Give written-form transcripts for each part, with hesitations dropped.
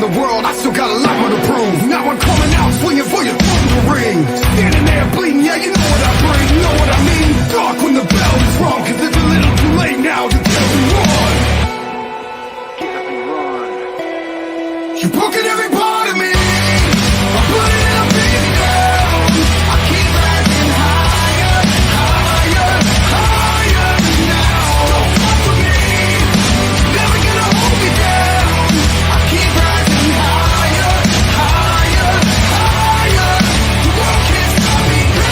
the world, I still got a lot more to prove. Now I'm coming out, swinging for your throat in the ring. Standing there bleeding, yeah, you know what I bring. You know what I mean? Dark when the bell is rung, cause it's a little too late now to tell me run. Get up and run. You're broken every part of me. I'm putting up beat down. I keep rising higher, higher, higher now. Don't fuck with me. Never gonna hold me down. I keep rising higher, higher, higher. The world can't stop me now.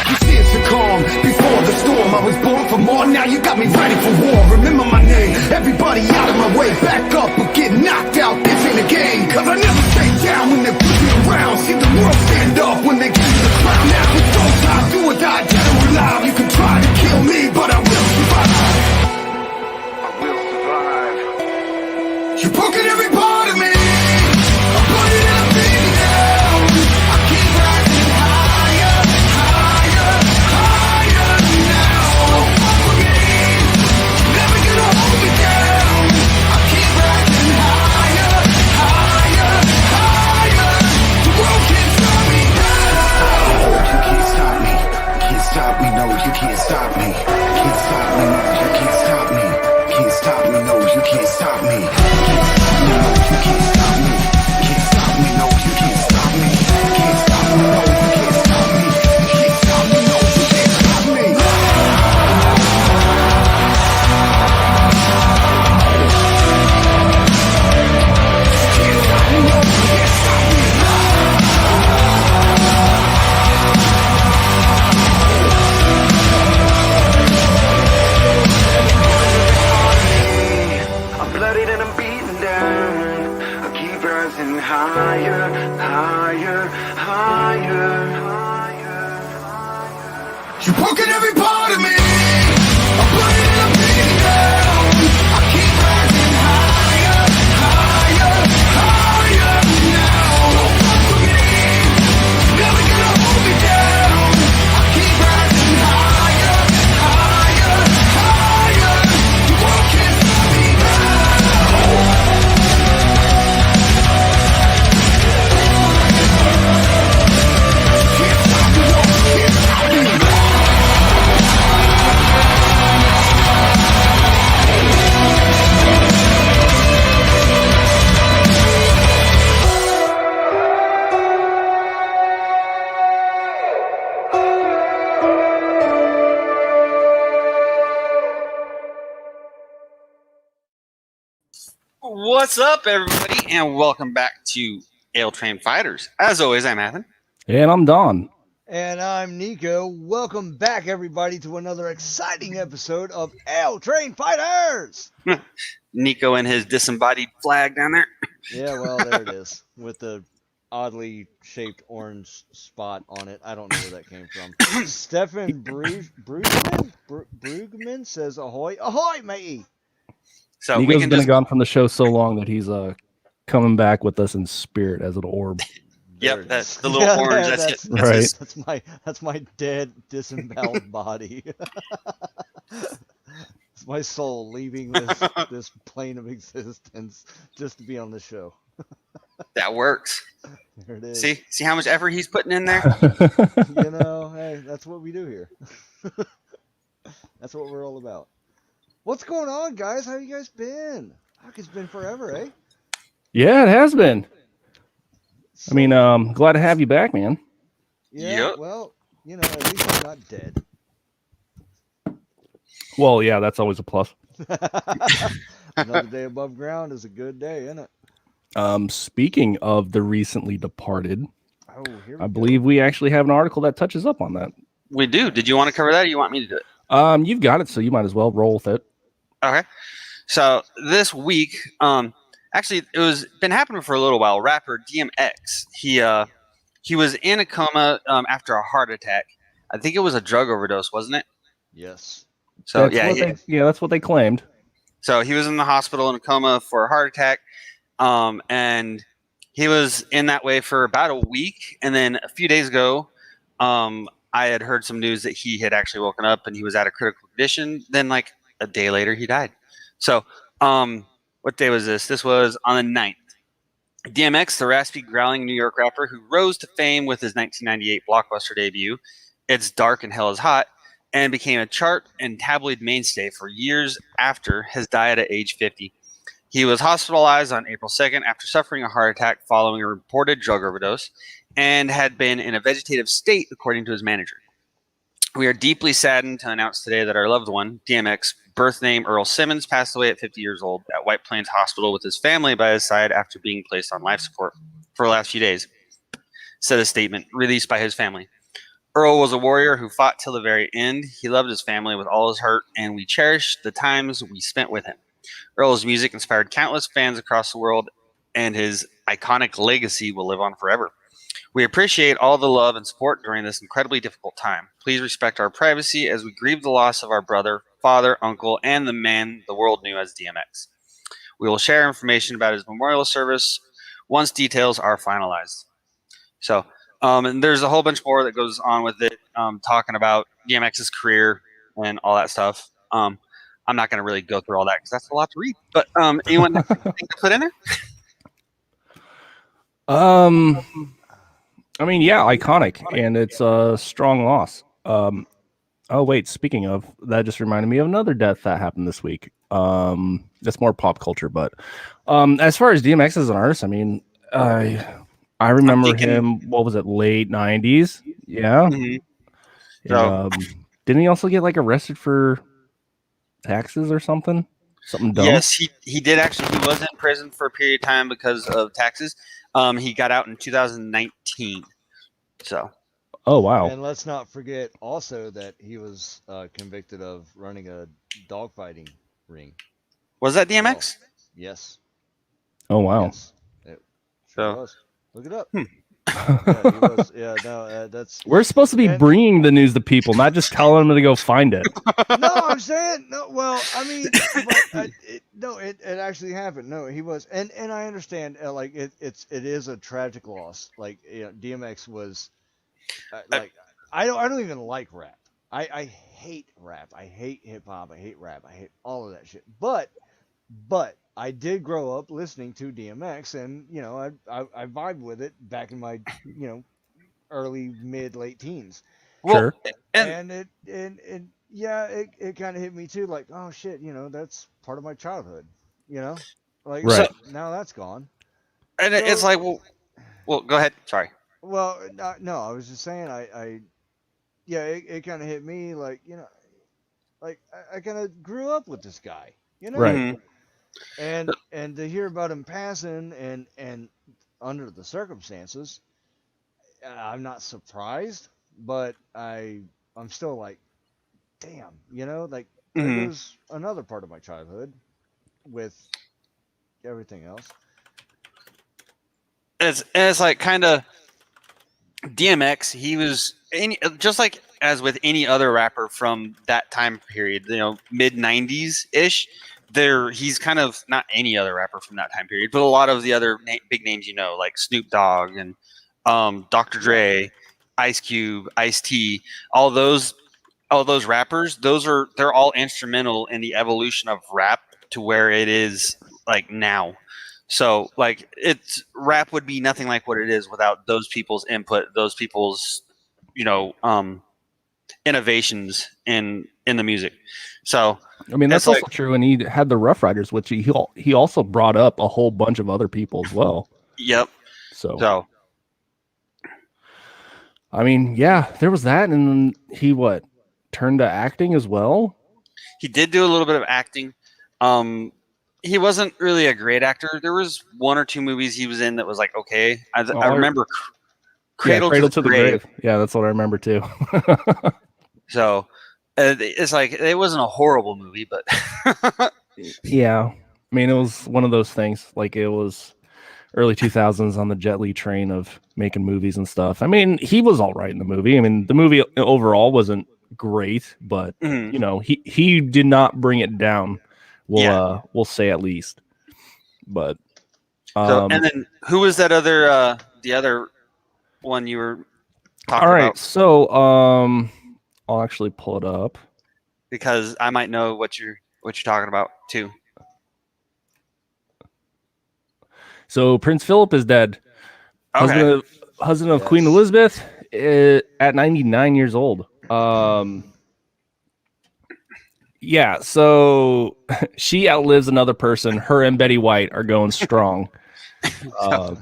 You see it's a calm before the storm. I was born for more, now you got me ready for war. Remember my name, everybody out of my way. Back up or get knocked out, this ain't a game. Cause I never stay down when they put me around. See the world stand up when they give you the crown. Now it's go time, do or die, dead or alive. You can try to kill me, but I will survive. I will survive. You're broken every part of me. I'm putting up beat down. I keep rising higher, higher, higher now. Don't fuck with me. Never gonna hold me down. I keep rising higher, higher, higher. The world can't stop me now. You can't stop me. Can't stop me. No, you can't stop me. Can't stop me. No, you can't stop me. Can't stop me. No, you can't stop me. Can't stop me. No, you can't stop me. Can't stop me. No, you can't stop me. Can't stop me. No, you can't stop me. Can't stop me. No, you can't stop me. Can't stop me. No, you can't stop me. I'm bloodied and I'm beaten down. I keep rising higher, higher, higher, higher. You've broken every part of me. I'm bloodied and I'm beaten down. I keep rising higher, higher, higher now. Don't fuck with me. Never gonna hold me down. I keep rising higher, higher, higher. The world can't stop me now. Can't stop me, no, can't stop me. What's up, everybody, and welcome back to Ale Train Fighters. As always, I'm Athen. And I'm Don. And I'm Niko. Welcome back, everybody, to another exciting episode of Ale Train Fighters. Niko and his disembodied flag down there. Yeah, well, there it is, with the oddly shaped orange spot on it. I don't know where that came from. Stefan Brugman says, "Ahoy, ahoy, matey!" So Niko's been gone from the show so long that he's coming back with us in spirit as an orb. Yep, that's the little orange. That's right. That's my dead, disemboweled body. It's my soul leaving this plane of existence just to be on the show. That works. There it is. See how much effort he's putting in there? You know, hey, that's what we do here. That's what we're all about. What's going on, guys? How you guys been? It's been forever, eh? Yeah, it has been. I mean, glad to have you back, man. Yeah, yep. Well, you know, at least I'm not dead. Well, yeah, that's always a plus. Another day above ground is a good day, isn't it? Speaking of the recently departed, here I believe we actually have an article that touches up on that. We do. Did you want to cover that, or you want me to do it? You've got it, so you might as well roll with it. Okay. So this week, actually, it was been happening for a little while. Rapper DMX, he was in a coma after a heart attack. I think it was a drug overdose, wasn't it? Yes. So that's what they claimed. So he was in the hospital in a coma for a heart attack, and he was in that way for about a week. And then a few days ago, I had heard some news that he had actually woken up and he was at a critical condition. Then, like a day later, he died. So, what day was this? This was on the 9th. DMX, the raspy, growling New York rapper who rose to fame with his 1998 blockbuster debut, It's Dark and Hell is Hot, and became a chart and tabloid mainstay for years after, has died at age 50. He was hospitalized on April 2nd after suffering a heart attack following a reported drug overdose and had been in a vegetative state, according to his manager. We are deeply saddened to announce today that our loved one, DMX, birth name Earl Simmons, passed away at 50 years old at White Plains Hospital with his family by his side after being placed on life support for the last few days, said a statement released by his family. Earl was a warrior who fought till the very end. He loved his family with all his heart, and we cherish the times we spent with him. Earl's music inspired countless fans across the world, and his iconic legacy will live on forever. We appreciate all the love and support during this incredibly difficult time. Please respect our privacy as we grieve the loss of our brother, father, uncle, and the man the world knew as DMX. We will share information about his memorial service once details are finalized. So, and there's a whole bunch more that goes on with it, talking about DMX's career and all that stuff. I'm not going to really go through all that because that's a lot to read. But anyone have anything to put in there? I mean, yeah, iconic, and it's a strong loss. Oh wait, speaking of, that just reminded me of another death that happened this week. That's more pop culture, but as far as DMX as an artist, I mean, I remember him. What was it? Late '90s. Yeah. Mm-hmm. So, didn't he also get like arrested for taxes or something? Something dumb. Yes, he did actually. He was in prison for a period of time because of taxes. He got out in 2019. So. Oh wow! And let's not forget also that he was convicted of running a dogfighting ring. Was that DMX? Well, yes. Oh wow! Yes. It sure was. Look it up. Yeah, he was. Yeah, no, that's. We're supposed to be bringing the news to people, not just telling them to go find it. No, I'm saying no. Well, I mean, it actually happened. No, he was, and I understand. Like it is a tragic loss. Like DMX was. Like I don't even like rap. I hate rap. I hate hip hop. I hate rap. I hate all of that shit. But I did grow up listening to DMX, and I vibed with it back in my early late teens. Sure. And it kind of hit me too. Like, oh shit, that's part of my childhood. Like right. Now that's gone. And so, it's like, well, go ahead. Sorry. Well, no, I was just saying, it kind of hit me like, like I kind of grew up with this guy, right? And to hear about him passing and under the circumstances, I'm not surprised, but I'm still like, damn, like there goes another part of my childhood with everything else. It's like kind of. DMX, he was just like as with any other rapper from that time period, mid 90s ish. He's kind of not any other rapper from that time period, but a lot of the other big names, like Snoop Dogg and Dr. Dre, Ice Cube, Ice-T, all those rappers. They're all instrumental in the evolution of rap to where it is like now. So, like, rap would be nothing like what it is without those people's input, those people's, innovations in the music. So, I mean, that's also true. And he had the Rough Riders, which he also brought up a whole bunch of other people as well. Yep. So, I mean, yeah, there was that, and then he turned to acting as well. He did do a little bit of acting. He wasn't really a great actor. There was one or two movies he was in that was like, okay. I remember Cradle to the Grave. Yeah, that's what I remember too. So it's like, it wasn't a horrible movie, but yeah. I mean, it was one of those things. Like, it was early 2000s on the Jet Li train of making movies and stuff. I mean, he was all right in the movie. I mean, the movie overall wasn't great, but he did not bring it down. We'll say at least. But and then who was that other the other one you were talking All right, about? so I'll actually pull it up. Because I might know what you're talking about too. So Prince Philip is dead. Okay. Husband of Yes. Queen Elizabeth at 99 years old. Yeah, so she outlives another person. Her and Betty White are going strong. Uh,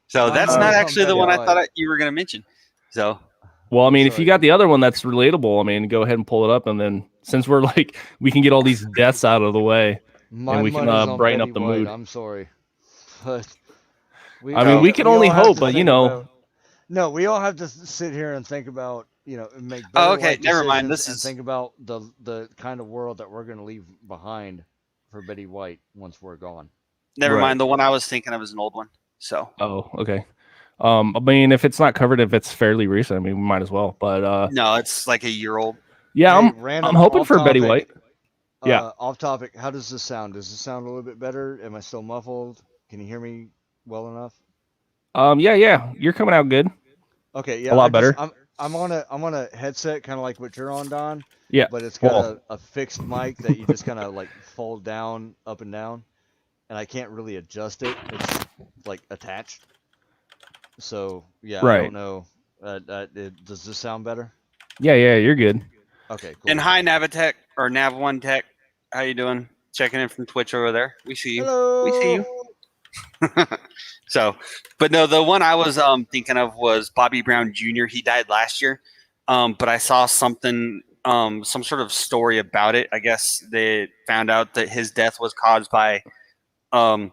So My that's not money's on actually the Betty one I White. thought you were going to mention. So well, I mean, if Sorry. you got the other one that's relatable, I mean, go ahead and pull it up, and then since we're like, we can get all these deaths out of the way, My and we can money's on brighten Betty up the White. mood. I'm sorry, but I mean, we can only all have hope, to but you think know, about. No, we all have to sit here and think about, and make oh, better okay, life never mind. decisions This and is think about the kind of world that we're going to leave behind for Betty White once we're gone. never Right. mind. The one I was thinking of is an old one. So oh, okay. I mean, if it's not covered, if it's fairly recent, I mean, we might as well. But no, it's like a year old. yeah, Hey, I'm random hoping off for Betty topic. White. Yeah. Off topic. How does this sound? Does this sound a little bit better? Am I still muffled? Can you hear me well enough? Yeah, you're coming out good. Okay, A yeah. lot better. I'm on a headset, kind of like what you're on, Don. Yeah. But it's got Well, a fixed mic that you just kind of like fold down, up and down, and I can't really adjust it. It's like attached. So yeah, I right. don't know. Does this sound better? Yeah, you're good. Okay, cool. And hi, Navitech or Nav1 Tech. How you doing? Checking in from Twitch over there. We see you. Hello. We see you. So, but no, the one I was thinking of was Bobby Brown Jr. He died last year, but I saw something, some sort of story about it. I guess they found out that his death was caused by a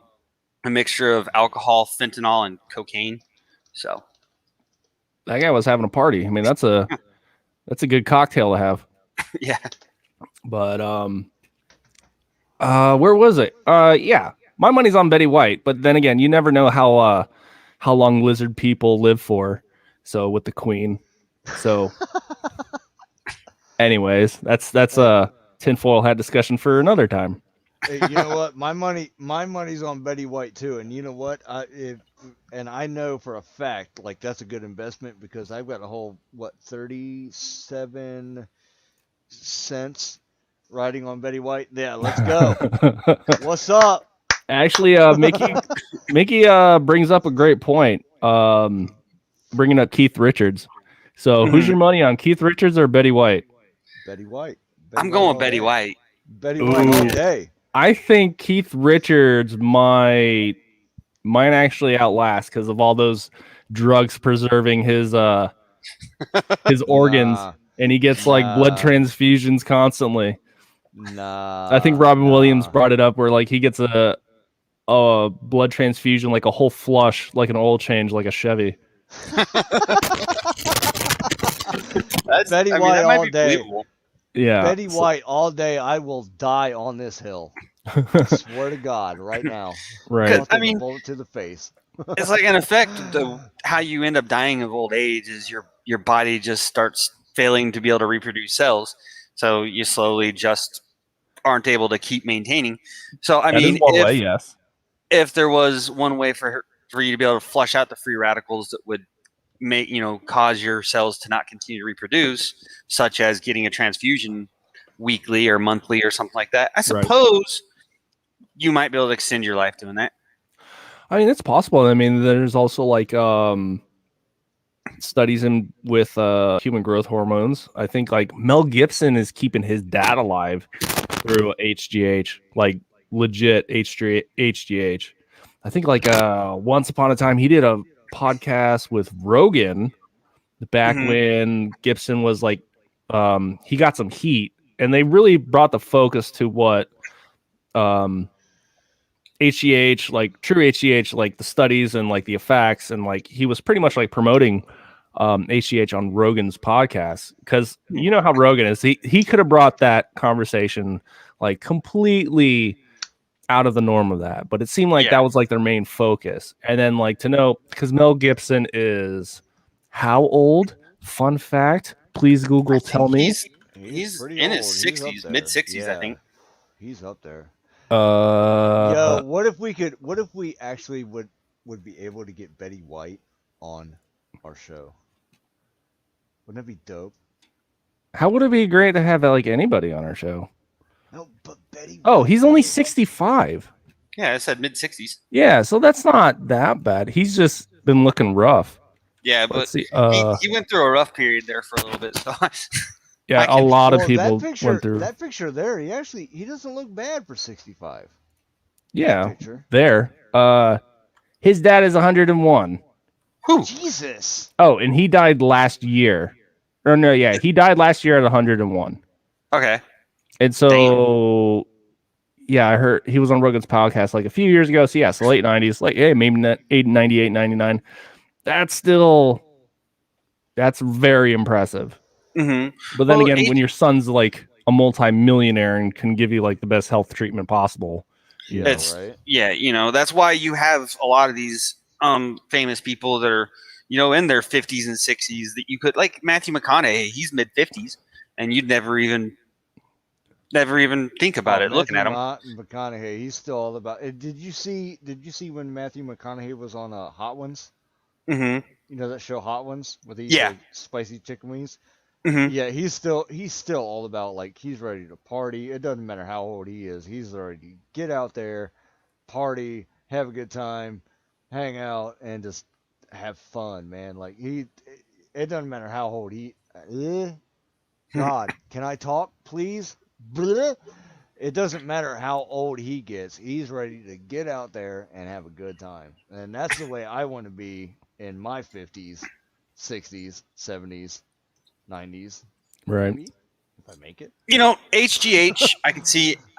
mixture of alcohol, fentanyl, and cocaine. So, That guy was having a party. I mean, that's a good cocktail to have. yeah. But where was it? Yeah, my money's on Betty White. But then again, you never know how long lizard people live for. So with the Queen. So, anyways, that's a tinfoil hat discussion for another time. Hey, you know what? My money's on Betty White too. And you know what? I know for a fact, like that's a good investment because I've got a whole 37 cents riding on Betty White. Yeah, let's go. What's up? Actually, Mickey brings up a great point. Bringing up Keith Richards. So, who's your money on, Keith Richards or Betty White? Betty White. I'm White going all Betty day. White. Betty White all Ooh. day. I think Keith Richards might actually outlast because of all those drugs preserving his organs, Nah, and he gets like blood nah. transfusions constantly. Nah. I think Robin Williams nah. brought it up where like he gets a blood transfusion, like a whole flush, like an oil change, like a Chevy. Betty I mean, White that might all be day. believable. Yeah, Betty White all day. I will die on this hill. I swear to God, right now. right. I'll I take mean, a bullet to the face. it's like in effect, how you end up dying of old age is your body just starts failing to be able to reproduce cells, so you slowly just aren't able to keep maintaining. So I That is mean, one way, yes. if there was one way for you to be able to flush out the free radicals that would make cause your cells to not continue to reproduce, such as getting a transfusion weekly or monthly or something like that, I Right. suppose you might be able to extend your life doing that. I mean, it's possible. I mean, there's also like studies with human growth hormones. I think like Mel Gibson is keeping his dad alive through HGH, like legit HGH. I think like once upon a time he did a podcast with Rogan back Mhm. when Gibson was like he got some heat, and they really brought the focus to what HGH, like true HGH, like the studies and like the effects, and like he was pretty much like promoting HGH on Rogan's podcast, because you know how Rogan is. He could have brought that conversation like completely out of the norm of that, but it seemed like that was like their main focus. And then like to know, because Mel Gibson is how old? Fun fact, please Google tell me. He's pretty in old. his He's up 60s, there. mid 60s, I Yeah, think. He's up there. Yo, what if we actually would be able to get Betty White on our show. Wouldn't that be dope? How would it be great to have like anybody on our show? No, but Betty. Oh, White, he's only though. 65. Yeah, I said mid-60s. Yeah, so that's not that bad. He's just been looking rough. Yeah, but Let's see. he went through a rough period there for a little bit. So Yeah, I a can- lot of Well, people that went through. picture there, he doesn't look bad for 65. Yeah, Picture. there. His dad is 101. Whew. Jesus. Oh, and he died last year. Or no, yeah, he died last year at 101. Okay. And so, yeah, I heard he was on Rogan's podcast like a few years ago. So, yeah, so late 90s, like, hey, maybe not 98, 99. That's very impressive. Mm-hmm. But then Well, again, when your son's like a multi-millionaire and can give you like the best health treatment possible, Yeah, It's- right. Yeah, that's why you have a lot of these famous people that are, in their 50s and 60s that you could, like Matthew McConaughey, he's mid-50s, and you'd never even think about it looking at him. McConaughey, he's still all about. Did you see when Matthew McConaughey was on Hot Ones? Mm-hmm. You know that show Hot Ones with these Yeah. like, spicy chicken wings? Mm-hmm. Yeah, he's still all about like he's ready to party. It doesn't matter how old he is. He's ready to get out there, party, have a good time, hang out, and just have fun, man. Like it doesn't matter how old he. God, can I talk, please? Bleh. It doesn't matter how old he gets. He's ready to get out there and have a good time, and that's the way I want to be in my 50s, 60s, 70s. 90s, right? maybe, if I make it. HGH,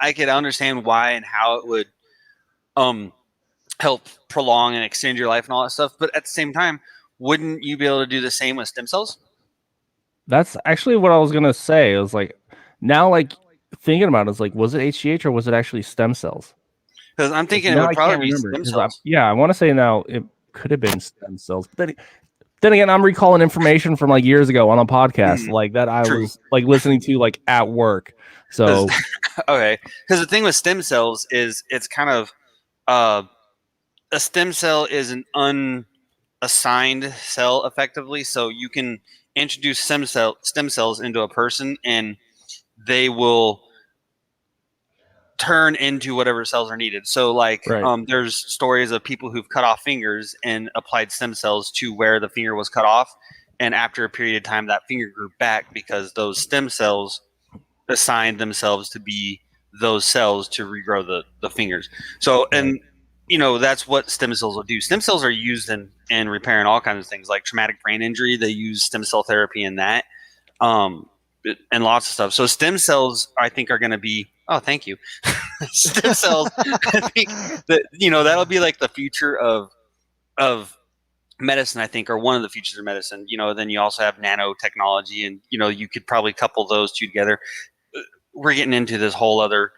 I could understand why and how it would help prolong and extend your life and all that stuff. But at the same time, wouldn't you be able to do the same with stem cells? That's actually what I was gonna say. It was like now, like thinking about it, it's like, was it HGH or was it actually stem cells? Because I'm thinking it Now would I probably can't be remember, stem 'cause cells. I want to say now it could have been stem cells, but then again, I'm recalling information from like years ago on a podcast like that I True. was like listening to like at work. So Okay, because the thing with stem cells is it's kind of a stem cell is an unassigned cell effectively, so you can introduce stem cells into a person and they will turn into whatever cells are needed. So like Right. there's stories of people who've cut off fingers and applied stem cells to where the finger was cut off, and after a period of time that finger grew back because those stem cells assigned themselves to be those cells to regrow the fingers. So and that's what stem cells will do. Stem cells are used in repairing all kinds of things like traumatic brain injury. They use stem cell therapy in that. And lots of stuff. So stem cells, I think, are going to be. Oh, thank you. Stem cells. I think that that'll be like the future of medicine. I think, or one of the futures of medicine. Then you also have nanotechnology, and you could probably couple those two together. We're getting into this whole other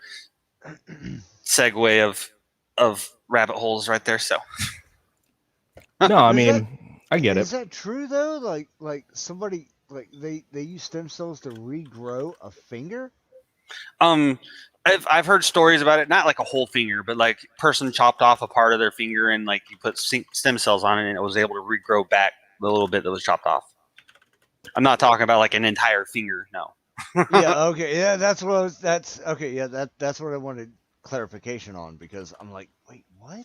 segue of rabbit holes right there. So. no, I mean I get Is it. that true though? Like somebody like they use stem cells to regrow a finger? I've heard stories about it, not like a whole finger, but like person chopped off a part of their finger and like you put stem cells on it and it was able to regrow back the little bit that was chopped off. I'm not talking about like an entire finger, no. Yeah, okay, yeah, that's okay, yeah, that's what I wanted clarification on because I'm like, wait, what?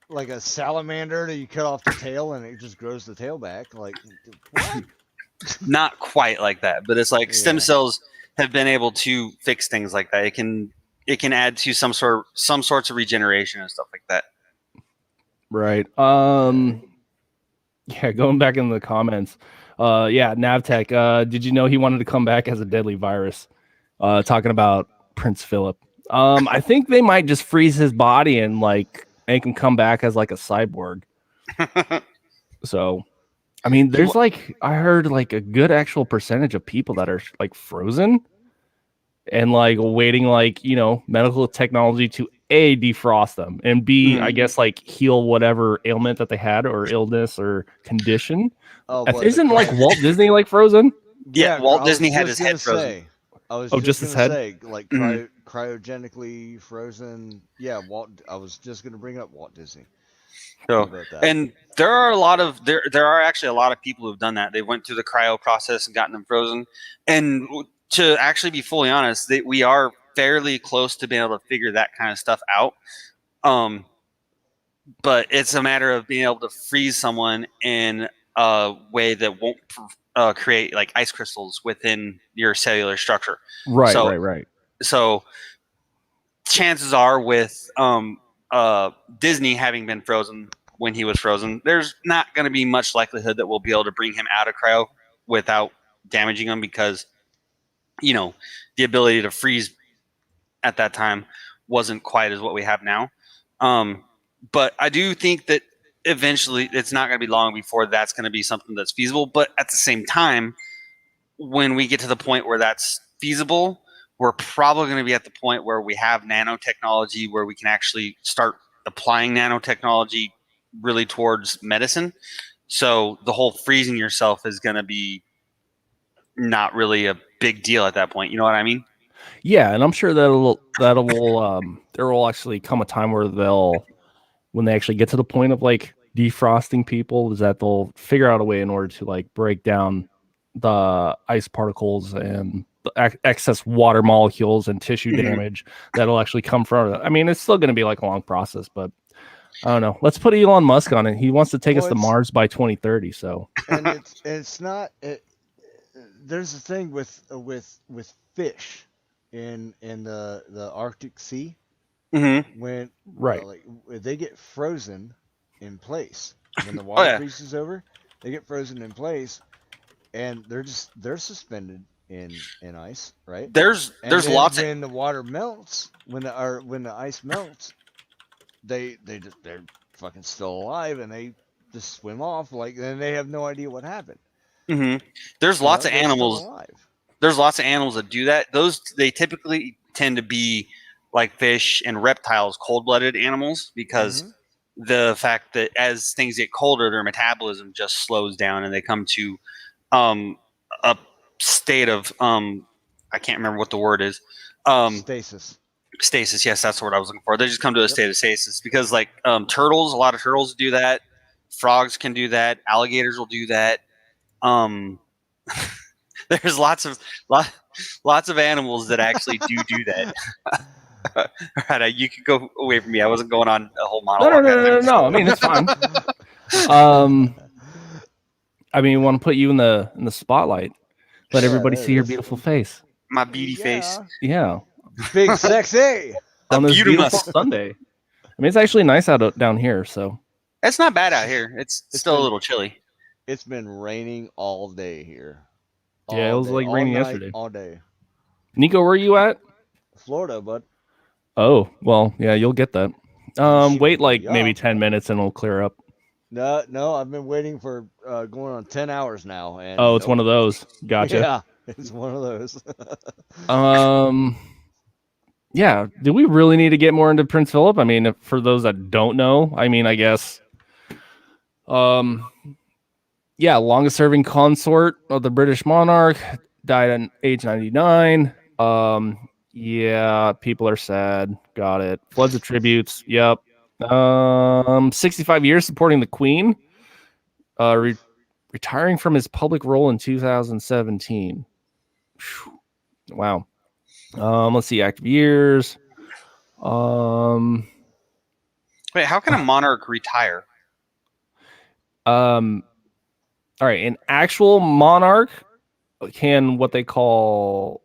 Like a salamander that you cut off the tail and it just grows the tail back? Like what? Not quite like that, but it's like stem Yeah. cells have been able to fix things like that. It can add to some sorts of regeneration and stuff like that. Right. Yeah, going back in the comments. Yeah, Navtech. Did you know he wanted to come back as a deadly virus? Talking about Prince Philip. I think they might just freeze his body and like make him come back as like a cyborg. So, I mean, there's like I heard like a good actual percentage of people that are like frozen and like waiting like medical technology to A, defrost them, and B, I guess like heal whatever ailment that they had or illness or condition. Oh, Isn't like Walt Disney like frozen? Yeah, Walt I was Disney had just his head gonna frozen. say- I was Oh, just just his gonna head? say, like cryogenically frozen. Yeah, I was just gonna bring up Walt Disney. So, about that. and there are actually a lot of people who've done that. They went through the cryo process and gotten them frozen. And to actually be fully honest, we are fairly close to being able to figure that kind of stuff out. But it's a matter of being able to freeze someone in a way that won't create like ice crystals within your cellular structure. Right, So, right. So chances are with Disney having been frozen when he was frozen, there's not going to be much likelihood that we'll be able to bring him out of cryo without damaging him, because the ability to freeze at that time wasn't quite as what we have now. But I do think that eventually it's not going to be long before that's going to be something that's feasible. But at the same time, when we get to the point where that's feasible, we're probably going to be at the point where we have nanotechnology, where we can actually start applying nanotechnology really towards medicine. So the whole freezing yourself is going to be not really a big deal at that point. You know what I mean? Yeah, and I'm sure there will actually come a time where when they actually get to the point of like defrosting people, is that they'll figure out a way in order to like break down the ice particles and the excess water molecules and tissue damage that'll actually come from it. I mean, it's still going to be like a long process, but I don't know. Let's put Elon Musk on it. He wants to take us to Mars by 2030. So, and it's not. There's a thing with fish in the Arctic Sea. Mm-hmm. When they get frozen in place when the water freezes over, they get frozen in place, and they're suspended in ice, right? There's lots when the water melts, when the ice melts, they're fucking still alive, and they just swim off and they have no idea what happened. Mm-hmm. There's lots of animals. There's lots of animals that do that. They typically tend to be like fish and reptiles, cold-blooded animals, because the fact that as things get colder, their metabolism just slows down and they come to a state of I can't remember what the word is. Stasis. Stasis, yes, that's the word I was looking for. They just come to a state of stasis because, like, turtles, a lot of turtles do that. Frogs can do that. Alligators will do that. There's lots of animals that actually do that. All right, you can go away from me. I wasn't going on a whole monologue. No. I mean, it's fine. I mean, want to put you in the spotlight. Let everybody see your beautiful face. My beauty face. Yeah. Big sexy. On this beautiful Sunday. I mean, it's actually nice out down here, so. It's not bad out here. It's still a little chilly. It's been raining all day here. Yeah, it was like raining yesterday. All day. Niko, where are you at? Florida, bud. Oh, well, yeah, you'll get that. Wait maybe 10 minutes and it'll clear up. No, I've been waiting for going on 10 hours now. And it's one of those. Gotcha. Yeah, it's one of those. Yeah, do we really need to get more into Prince Philip? I mean, for those that don't know, I mean, I guess, longest serving consort of the British monarch, died at age 99. Yeah, people are sad. Got it. Floods of tributes. Yep. 65 years supporting the Queen. Retiring from his public role in 2017. Whew. Wow. Let's see, active years. Wait, how can a monarch retire? All right, an actual monarch can what they call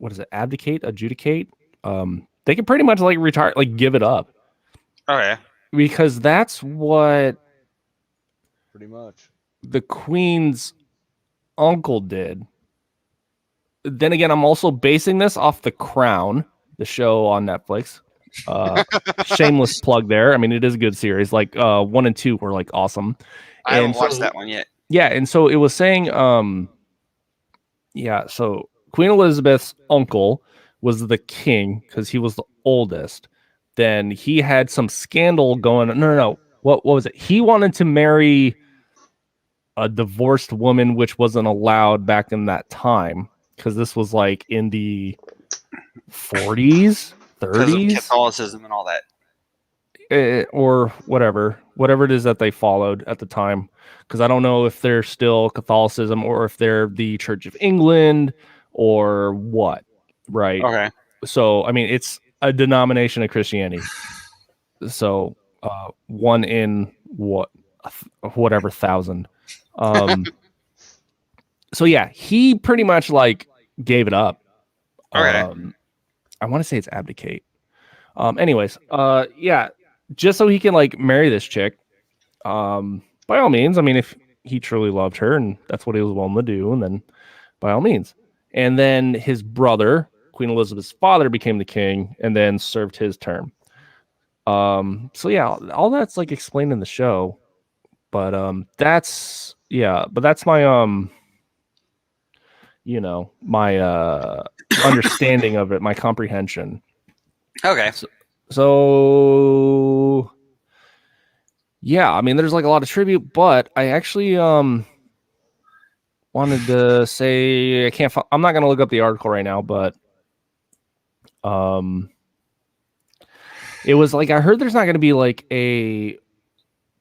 adjudicate. They can pretty much like retire, like give it up. Oh yeah, because that's what pretty much the Queen's uncle did. Then again, I'm also basing this off The Crown, the show on Netflix. Shameless plug there. I mean, it is a good series. Like 1 and 2 were like awesome. I haven't watched that one yet. Yeah, and so it was saying, so Queen Elizabeth's uncle was the king because he was the oldest. Then he had some scandal going. No. What was it? He wanted to marry a divorced woman, which wasn't allowed back in that time. Because this was like in the 40s, 30s. Catholicism and all that. or whatever it is that they followed at the time, because I don't know if they're still Catholicism or if they're the Church of England or what, right? Okay. So I mean, it's a denomination of Christianity. So one in whatever thousand. So yeah, he pretty much like gave it up. Okay. I want to say it's abdicate. Anyways, yeah, just so he can like marry this chick. By all means, I mean, if he truly loved her and that's what he was willing to do, and then by all means. And then his brother, Queen Elizabeth's father, became the king and then served his term. So yeah, all that's like explained in the show. But that's my my understanding of it, my comprehension. Okay. So yeah, I mean, there's like a lot of tribute, but I actually wanted to say I'm not gonna look up the article right now, but it was like I heard there's not gonna be like a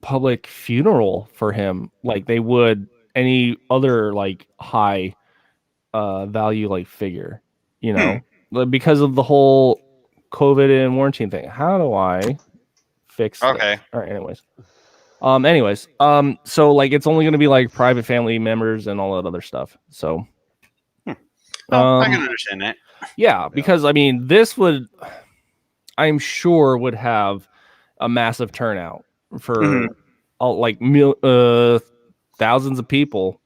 public funeral for him like they would any other like high value like figure, because of the whole COVID and quarantine thing. How do I fix this? Okay. All right, anyways, so like it's only going to be like private family members and all that other stuff. So I can understand that. Yeah, because I mean I'm sure would have a massive turnout for like thousands of people.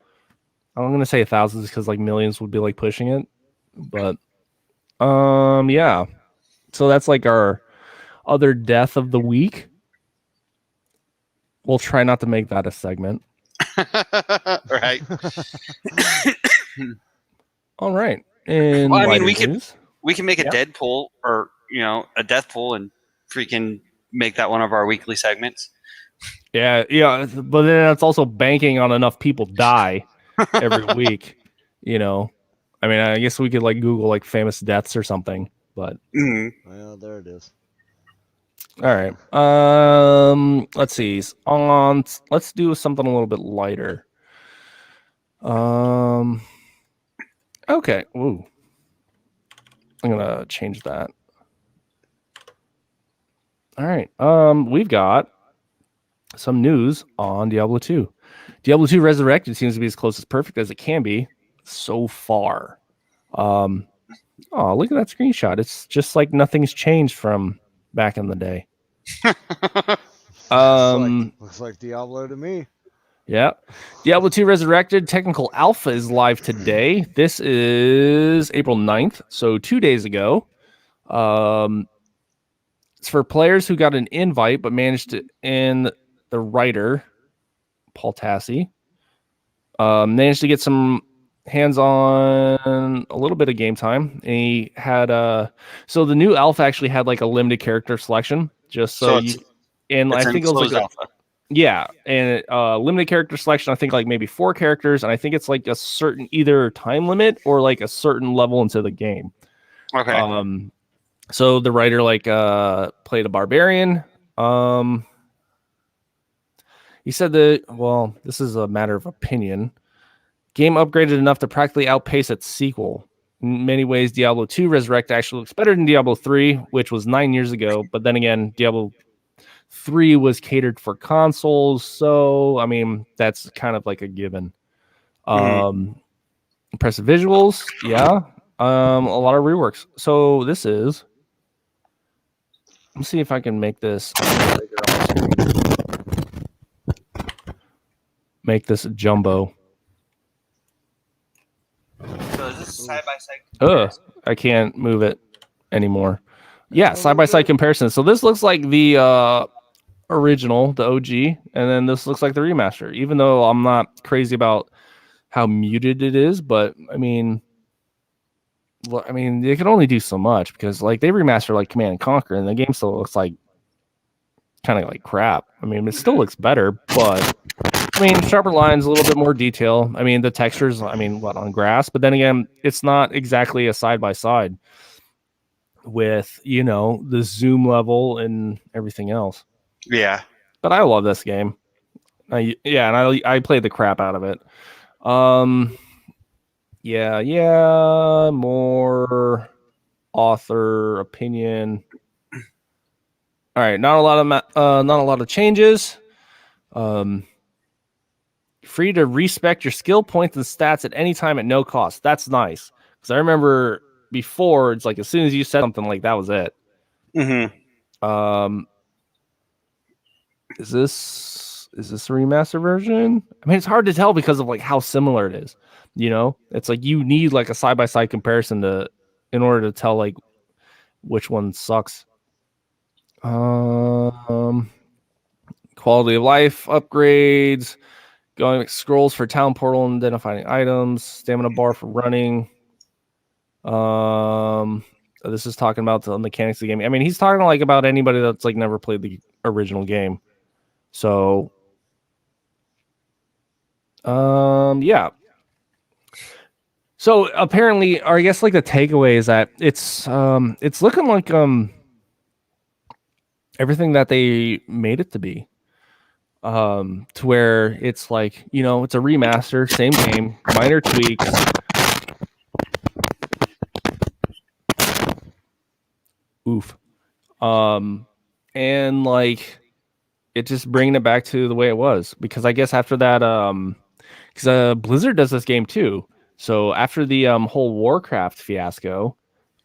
I'm going to say thousands because like millions would be like pushing it, but yeah. So that's like our other death of the week. We'll try not to make that a segment. Right. All right. And well, I mean, we can make a Deadpool or a death pool and freaking make that one of our weekly segments. Yeah, but then that's also banking on enough people die every week. I mean, I guess we could like Google like famous deaths or something, but well, there it is. All right. Let's see. Let's do something a little bit lighter. Okay. Ooh. I'm gonna change that. All right. We've got some news on Diablo 2. Diablo 2 Resurrected seems to be as close as perfect as it can be so far. Oh, look at that screenshot. It's just like nothing's changed from back in the day. Looks like Diablo to me. Yeah. Diablo 2 Resurrected technical alpha is live today. This is April 9th, so 2 days ago. It's for players who got an invite but managed to, and the writer, Paul Tassi, managed to get some hands-on a little bit of game time. And he had so the new alpha actually had like a limited character selection, just so you, and I think it was like alpha. Yeah, and limited character selection, I think like maybe 4 characters, and I think it's like a certain either time limit or like a certain level into the game. Okay. So the writer like played a barbarian. He said that, well, this is a matter of opinion. Game upgraded enough to practically outpace its sequel. In many ways, Diablo 2 Resurrect actually looks better than Diablo 3, which was 9 years ago. But then again, Diablo 3 was catered for consoles, so I mean that's kind of like a given. Impressive visuals, yeah. A lot of reworks. So this is. Let's see if I can make this make this jumbo. So is this side by side? I can't move it anymore. Yeah, side by side comparison. So this looks like the original, the OG, and then this looks like the remaster. Even though I'm not crazy about how muted it is, but I mean, they can only do so much because like they remaster like Command and Conquer, and the game still looks like kind of like crap. I mean, it still looks better, but I mean, sharper lines, a little bit more detail. I mean, the textures, I mean, on grass, but then again, it's not exactly a side by side with the zoom level and everything else. Yeah. But I love this game. And I played the crap out of it. More author opinion. All right, not a lot of changes. Free to respec your skill points and stats at any time at no cost. That's nice because I remember before it's like as soon as you said something like that was it. Mm-hmm. Is this a remaster version? I mean, it's hard to tell because of like how similar it is. You know, it's like you need like a side by side comparison in order to tell like which one sucks. Quality of life upgrades, going scrolls for town portal and identifying items, stamina bar for running. This is talking about the mechanics of the game. I mean, he's talking like about anybody that's like never played the original game. So, yeah. So apparently, or I guess like the takeaway is that it's looking like everything that they made it to be. To where it's like, you know, it's a remaster, same game, minor tweaks. Oof. And like it just bringing it back to the way it was, because I guess after that, because Blizzard does this game too. So after the whole Warcraft fiasco,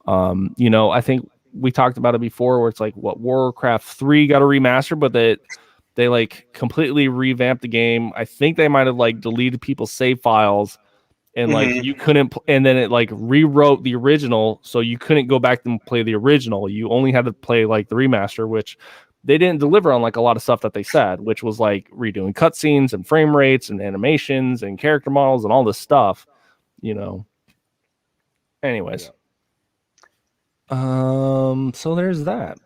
you know, I think we talked about it before, where it's like what Warcraft 3 got a remaster, but they like completely revamped the game. I think they might have like deleted people's save files, and like you couldn't, and then it like rewrote the original, so you couldn't go back and play the original. You only had to play like the remaster, which they didn't deliver on like a lot of stuff that they said, which was like redoing cutscenes and frame rates and animations and character models and all this stuff, you know. Anyways, so there's that.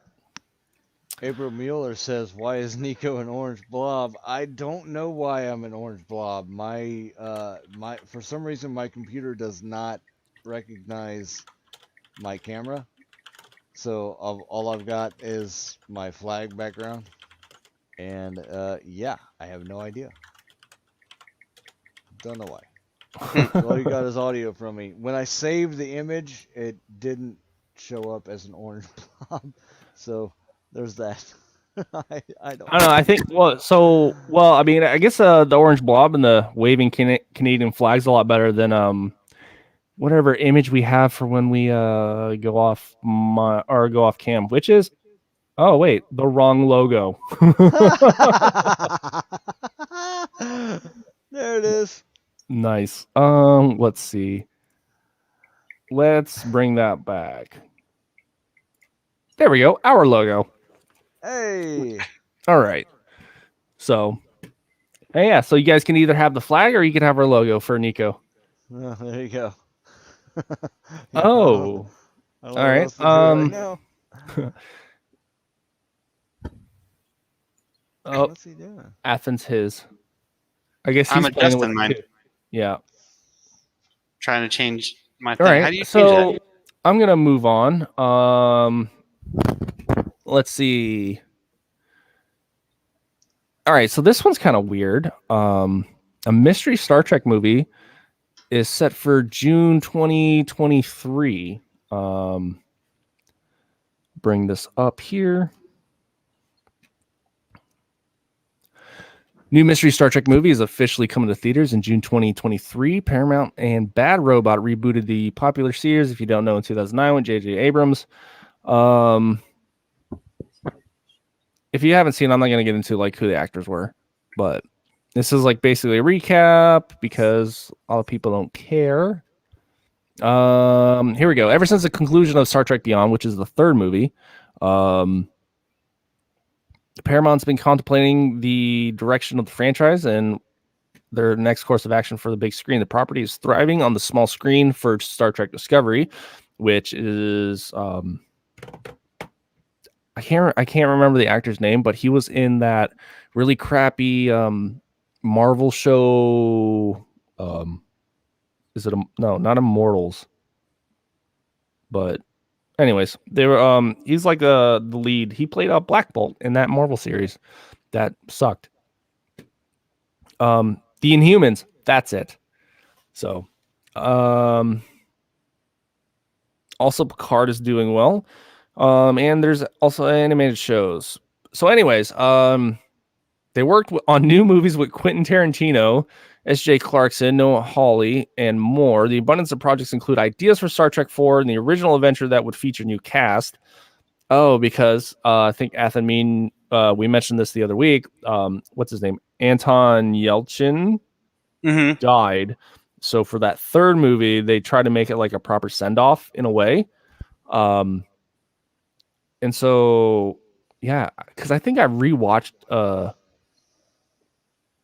April Mueller says, "Why is Niko an orange blob?" I don't know why I'm an orange blob. My for some reason my computer does not recognize my camera, so all I've got is my flag background, and yeah, I have no idea. Don't know why. All you got is audio from me. When I saved the image, it didn't show up as an orange blob, so there's that. I don't know. I think I mean, I guess the orange blob and the waving Canadian flag's a lot better than whatever image we have for when we go off cam, which is the wrong logo. There it is. Nice. Let's see. Let's bring that back. There we go. Our logo. Hey. All right. So, yeah. So you guys can either have the flag or you can have our logo for Niko. Oh, there you go. Oh. I don't all right. Right now. Oh, what's he doing? Athens his. I guess he's I'm adjusting mine. Too. Yeah. Trying to change my thing. All right. How do you change that? I'm gonna move on. Let's see. All right, so this one's kind of weird. A mystery Star Trek movie is set for June 2023. Bring this up here. New mystery Star Trek movie is officially coming to theaters in June 2023. Paramount and Bad Robot rebooted the popular series, if you don't know, in 2009 with J.J. Abrams. If you haven't seen it, I'm not going to get into like who the actors were, but this is like basically a recap because a lot of people don't care. Here we go. Ever since the conclusion of Star Trek Beyond, which is the third movie, Paramount's been contemplating the direction of the franchise and their next course of action for the big screen. The property is thriving on the small screen for Star Trek Discovery, which is I can't remember the actor's name, but he was in that really crappy Marvel show. Is it no, not Immortals, but anyways, they were he's like the lead. He played Black Bolt in that Marvel series that sucked. The Inhumans, that's it. So, also Picard is doing well. And there's also animated shows. So, anyways, they worked on new movies with Quentin Tarantino, S.J. Clarkson, Noah Hawley, and more. The abundance of projects include ideas for Star Trek 4 and the original adventure that would feature new cast. Oh, because I think Athen, we mentioned this the other week. What's his name? Anton Yelchin died. So for that third movie, they tried to make it like a proper send-off in a way. And so, yeah, because I think I rewatched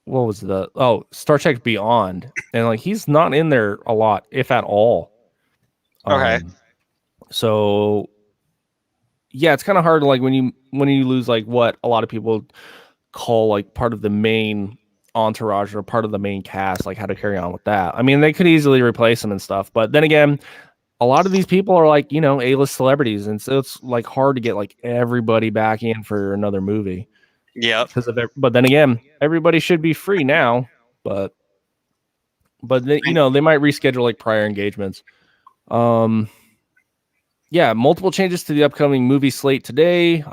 what was Star Trek Beyond, and like he's not in there a lot, if at all. Okay. So yeah, it's kind of hard to like when you lose like what a lot of people call like part of the main entourage or part of the main cast, like how to carry on with that. I mean, they could easily replace them and stuff, but then again, a lot of these people are like, A-list celebrities, and so it's like hard to get like everybody back in for another movie. Yeah. But then again, everybody should be free now, but they, they might reschedule like prior engagements. Yeah, multiple changes to the upcoming movie slate today.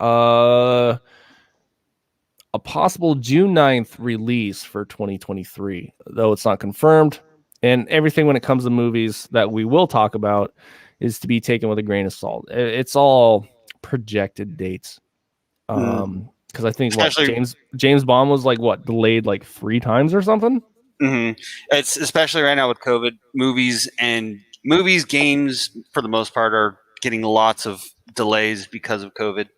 A possible June 9th release for 2023, though it's not confirmed. And everything when it comes to movies that we will talk about is to be taken with a grain of salt. It's all projected dates. Because I think James Bond was like delayed like 3 times or something. It's especially right now with COVID, movies, games for the most part are getting lots of delays because of COVID.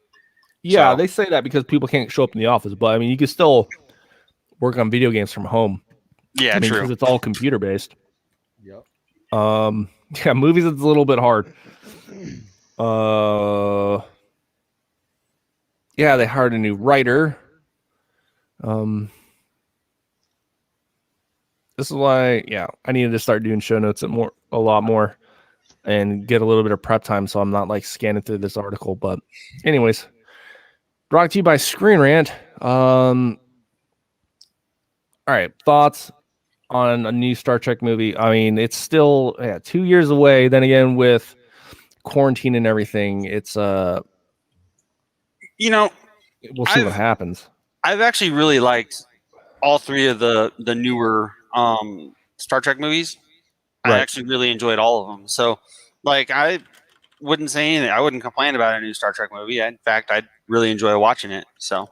Yeah, they say that because people can't show up in the office, but I mean, you can still work on video games from home. Yeah, true. Because it's all computer based. Yep. Yeah, movies it's a little bit hard. Yeah, they hired a new writer. This is why, I needed to start doing show notes a lot more and get a little bit of prep time so I'm not like scanning through this article. But anyways, brought to you by Screen Rant. All right, thoughts on a new Star Trek movie? I mean, it's still 2 years away. Then again, with quarantine and everything, it's we'll see what happens. I've actually really liked all 3 of the newer Star Trek movies. Right. I actually really enjoyed all of them. So, like, I wouldn't say anything. I wouldn't complain about a new Star Trek movie. In fact, I'd really enjoy watching it. So,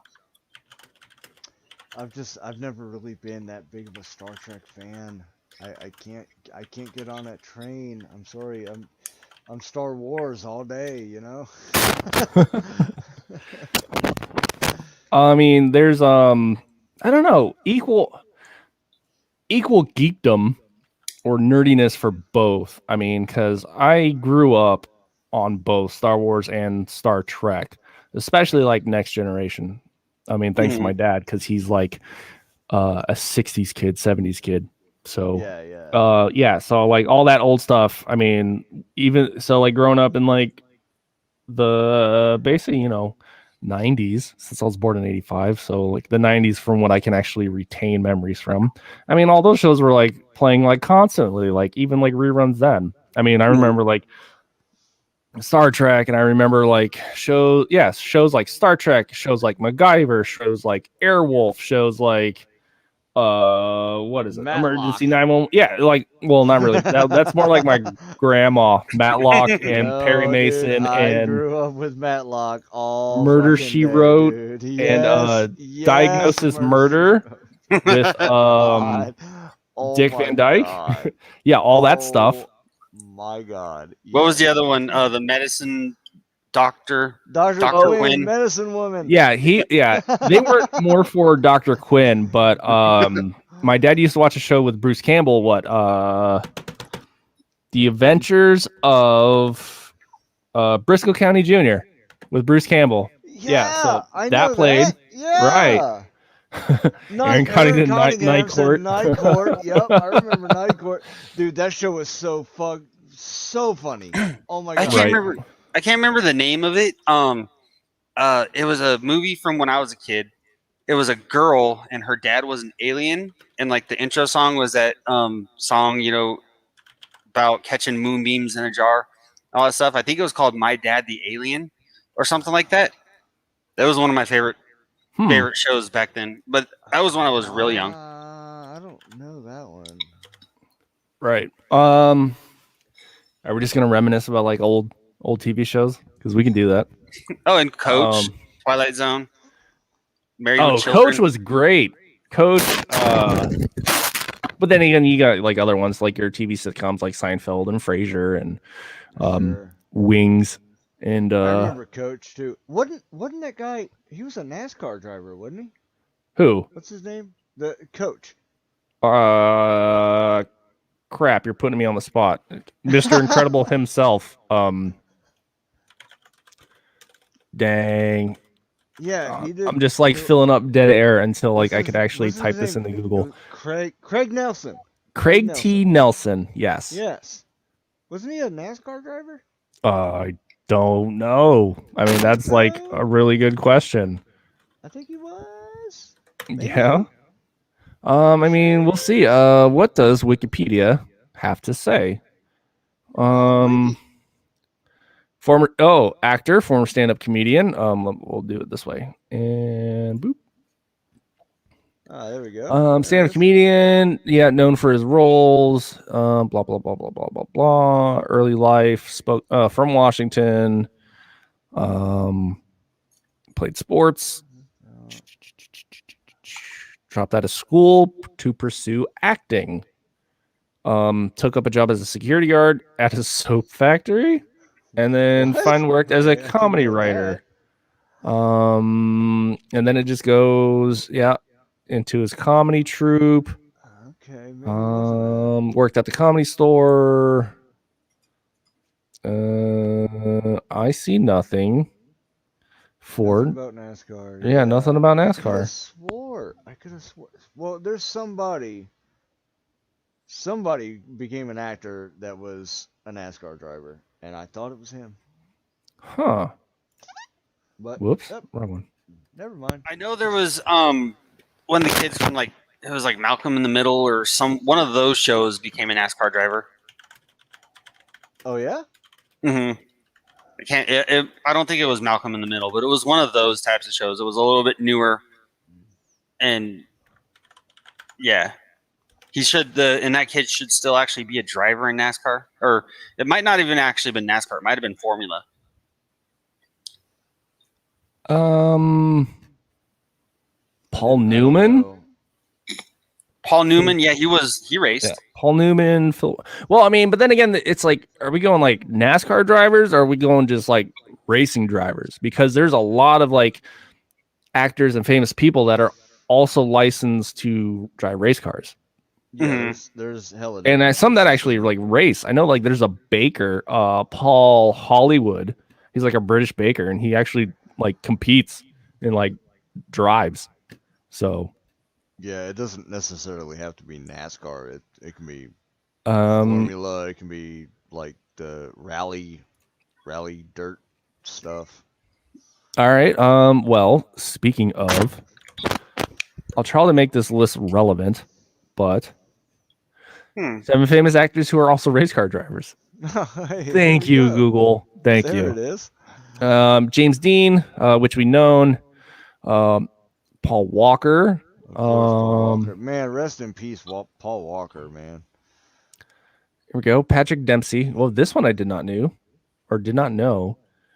I've never really been that big of a Star Trek fan. I can't get on that train. I'm sorry. I'm Star Wars all day, I mean, there's I don't know, equal geekdom or nerdiness for both. I mean, because I grew up on both Star Wars and Star Trek, especially like Next Generation. I mean, thanks to my dad, because he's like a 60s kid, 70s kid. So so like all that old stuff. I mean, even so, like growing up in like the basically 90s, since I was born in 85, so like the 90s from what I can actually retain memories from. I mean, all those shows were like playing like constantly, like even like reruns then. I mean, I remember like Star Trek, and I remember like shows like Star Trek, shows like MacGyver, shows like Airwolf, shows like what is it? Matlock. Emergency 911. Yeah, like, well, not really. That's more like my grandma, Matlock and Perry Mason. Dude, I and grew up with Matlock all Murder fucking She day, Wrote, dude. and Diagnosis Murder with Dick Van Dyke. Yeah, all that stuff. My God. What was the other one? The medicine Dr. Quinn, Medicine Woman. Yeah, they were more for Dr. Quinn, but my dad used to watch a show with Bruce Campbell. The Adventures of Briscoe County Jr. with Bruce Campbell. So I that know played that. Yeah. right. Aaron Cunningham, Night Court. Night Court. Yep, I remember Night Court. Dude, that show was so funny. Oh my God. I can't remember. I can't remember the name of it. It was a movie from when I was a kid. It was a girl and her dad was an alien, and like the intro song was that song, about catching moonbeams in a jar, all that stuff. I think it was called My Dad the Alien or something like that. That was one of my favorite shows back then. But that was when I was real young. I don't know that one. Right. Are we just gonna reminisce about like old TV shows? Because we can do that. Oh, and Coach, Twilight Zone, Married with Children. Coach was great. Coach. But then again, you got like other ones like your TV sitcoms like Seinfeld and Frasier and Sure. Wings. And I remember Coach too. Wasn't that guy? He was a NASCAR driver, wasn't he? who? What's his name? The Coach. Crap! You're putting me on the spot. Mr. Incredible himself. Dang. Yeah, he did. I'm just like filling up dead air until like I could actually type this into Google. Craig Nelson. Craig T. Nelson. Yes. Yes. Wasn't he a NASCAR driver? I don't know. I mean, that's like a really good question. I think he was. Maybe. Yeah. I mean, we'll see. What does Wikipedia have to say? Actor, former stand-up comedian. We'll do it this way. And boop. There we go. Stand-up comedian, known for his roles. Blah blah blah blah blah blah blah. Early life, spoke from Washington. Played sports. Dropped out of school to pursue acting. Took up a job as a security guard at a soap factory, and then worked as a comedy writer. And then it just goes, into his comedy troupe. Okay. Worked at the Comedy Store. I see nothing. Ford. Nothing about NASCAR. Yeah, nothing about NASCAR. I could have swore. Well, there's somebody. Somebody became an actor that was a NASCAR driver, and I thought it was him. Huh. But whoops, wrong one. Never mind. I know there was one of the kids from it was like Malcolm in the Middle or one of those shows became a NASCAR driver. Oh yeah. Mm-hmm. I don't think it was Malcolm in the Middle, but it was one of those types of shows. It was a little bit newer, and yeah, that kid should still actually be a driver in NASCAR, or it might not even actually been NASCAR. It might have been Formula. Paul Newman. Paul Newman, yeah, he raced. Yeah. Paul Newman. Well, I mean, but then again, it's like, are we going like NASCAR drivers, or are we going just like racing drivers? Because there's a lot of like actors and famous people that are also licensed to drive race cars. Yeah, there's hella. And some that actually like race. I know like there's a baker, Paul Hollywood. He's like a British baker, and he actually like competes and like drives. So. Yeah, it doesn't necessarily have to be NASCAR. It can be Formula. It can be like the rally dirt stuff. All right. Well, speaking of, I'll try to make this list relevant, but 7 famous actors who are also race car drivers. Thank you, Google. Thank you. There it is. James Dean, which we known. Paul Walker. Paul Walker. Man, rest in peace, Paul Walker, man. Here we go. Patrick Dempsey. Well, this one I did not know.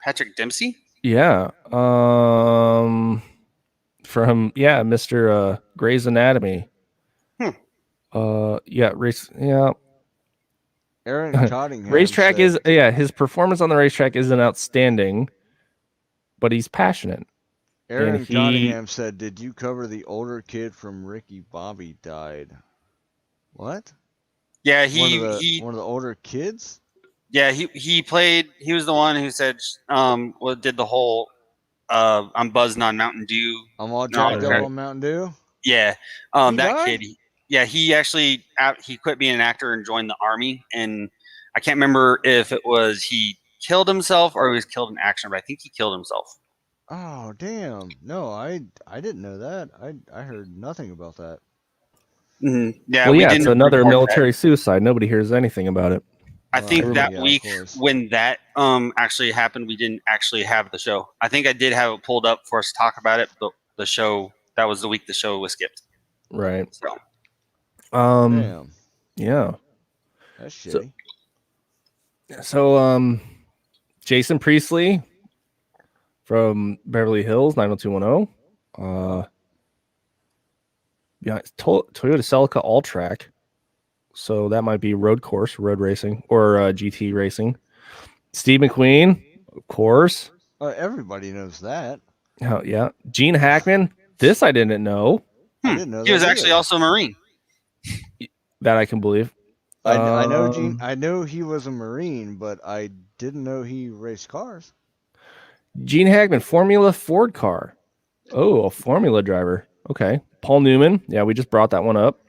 Patrick Dempsey? Yeah. From Mr. Grey's Anatomy. Race. Yeah. Aaron Cottingham. Racetrack his performance on the racetrack isn't outstanding, but he's passionate. Aaron Cottingham said, "Did you cover the older kid from Ricky Bobby died?" What? Yeah, one of the older kids. Yeah, he played. He was the one who said, did the whole, I'm buzzing on Mountain Dew. I'm all jacked up on Mountain Dew. Yeah, That died? Kid. He actually he quit being an actor and joined the army, and I can't remember if it was he killed himself or he was killed in action, but I think he killed himself. Oh damn! No, I didn't know that. I heard nothing about that. Yeah, Well, we yeah, didn't it's another report military that. suicide. Nobody hears anything about it. I think Well, that yeah, of week course. when that actually happened, we didn't actually have the show. I think I did have it pulled up for us to talk about it, but the show, that was the week the show was skipped. Right. So Damn, Yeah. that's So- shitty. So Jason Priestley from Beverly Hills 90210. Yeah, it's Toyota Celica All Track. So that might be road course, road racing, or GT racing. Steve McQueen, of course. Everybody knows that. Oh, yeah. Gene Hackman. This I didn't know. I didn't know he was that actually either. also a Marine. That I can believe. I know Gene. I know he was a Marine, but I didn't know he raced cars. Gene Hackman, Formula Ford car. Oh, a Formula driver. Okay. Paul Newman. Yeah, we just brought that one up.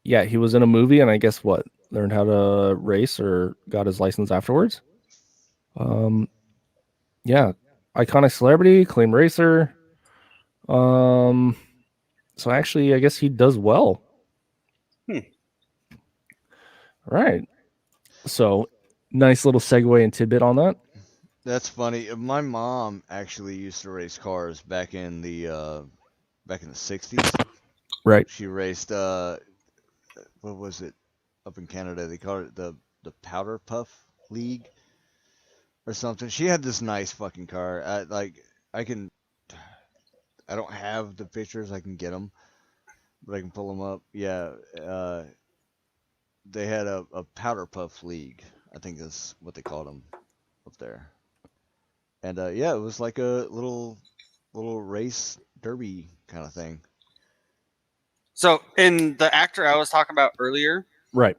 Yeah, he was in a movie, and I guess what? Learned how to race or got his license afterwards. Yeah. Iconic celebrity, clean racer. So actually, I guess he does well. Right. So nice little segue and tidbit on that. That's funny. My mom actually used to race cars back in the '60s. Right. She raced what was it up in Canada? They called it the Powder Puff League or something. She had this nice fucking car. I don't have the pictures. I can get them, but I can pull them up. Yeah. They had a Powder Puff League. I think that's what they called them up there. And yeah, it was like a little race derby kind of thing. So, in the actor I was talking about earlier, Right.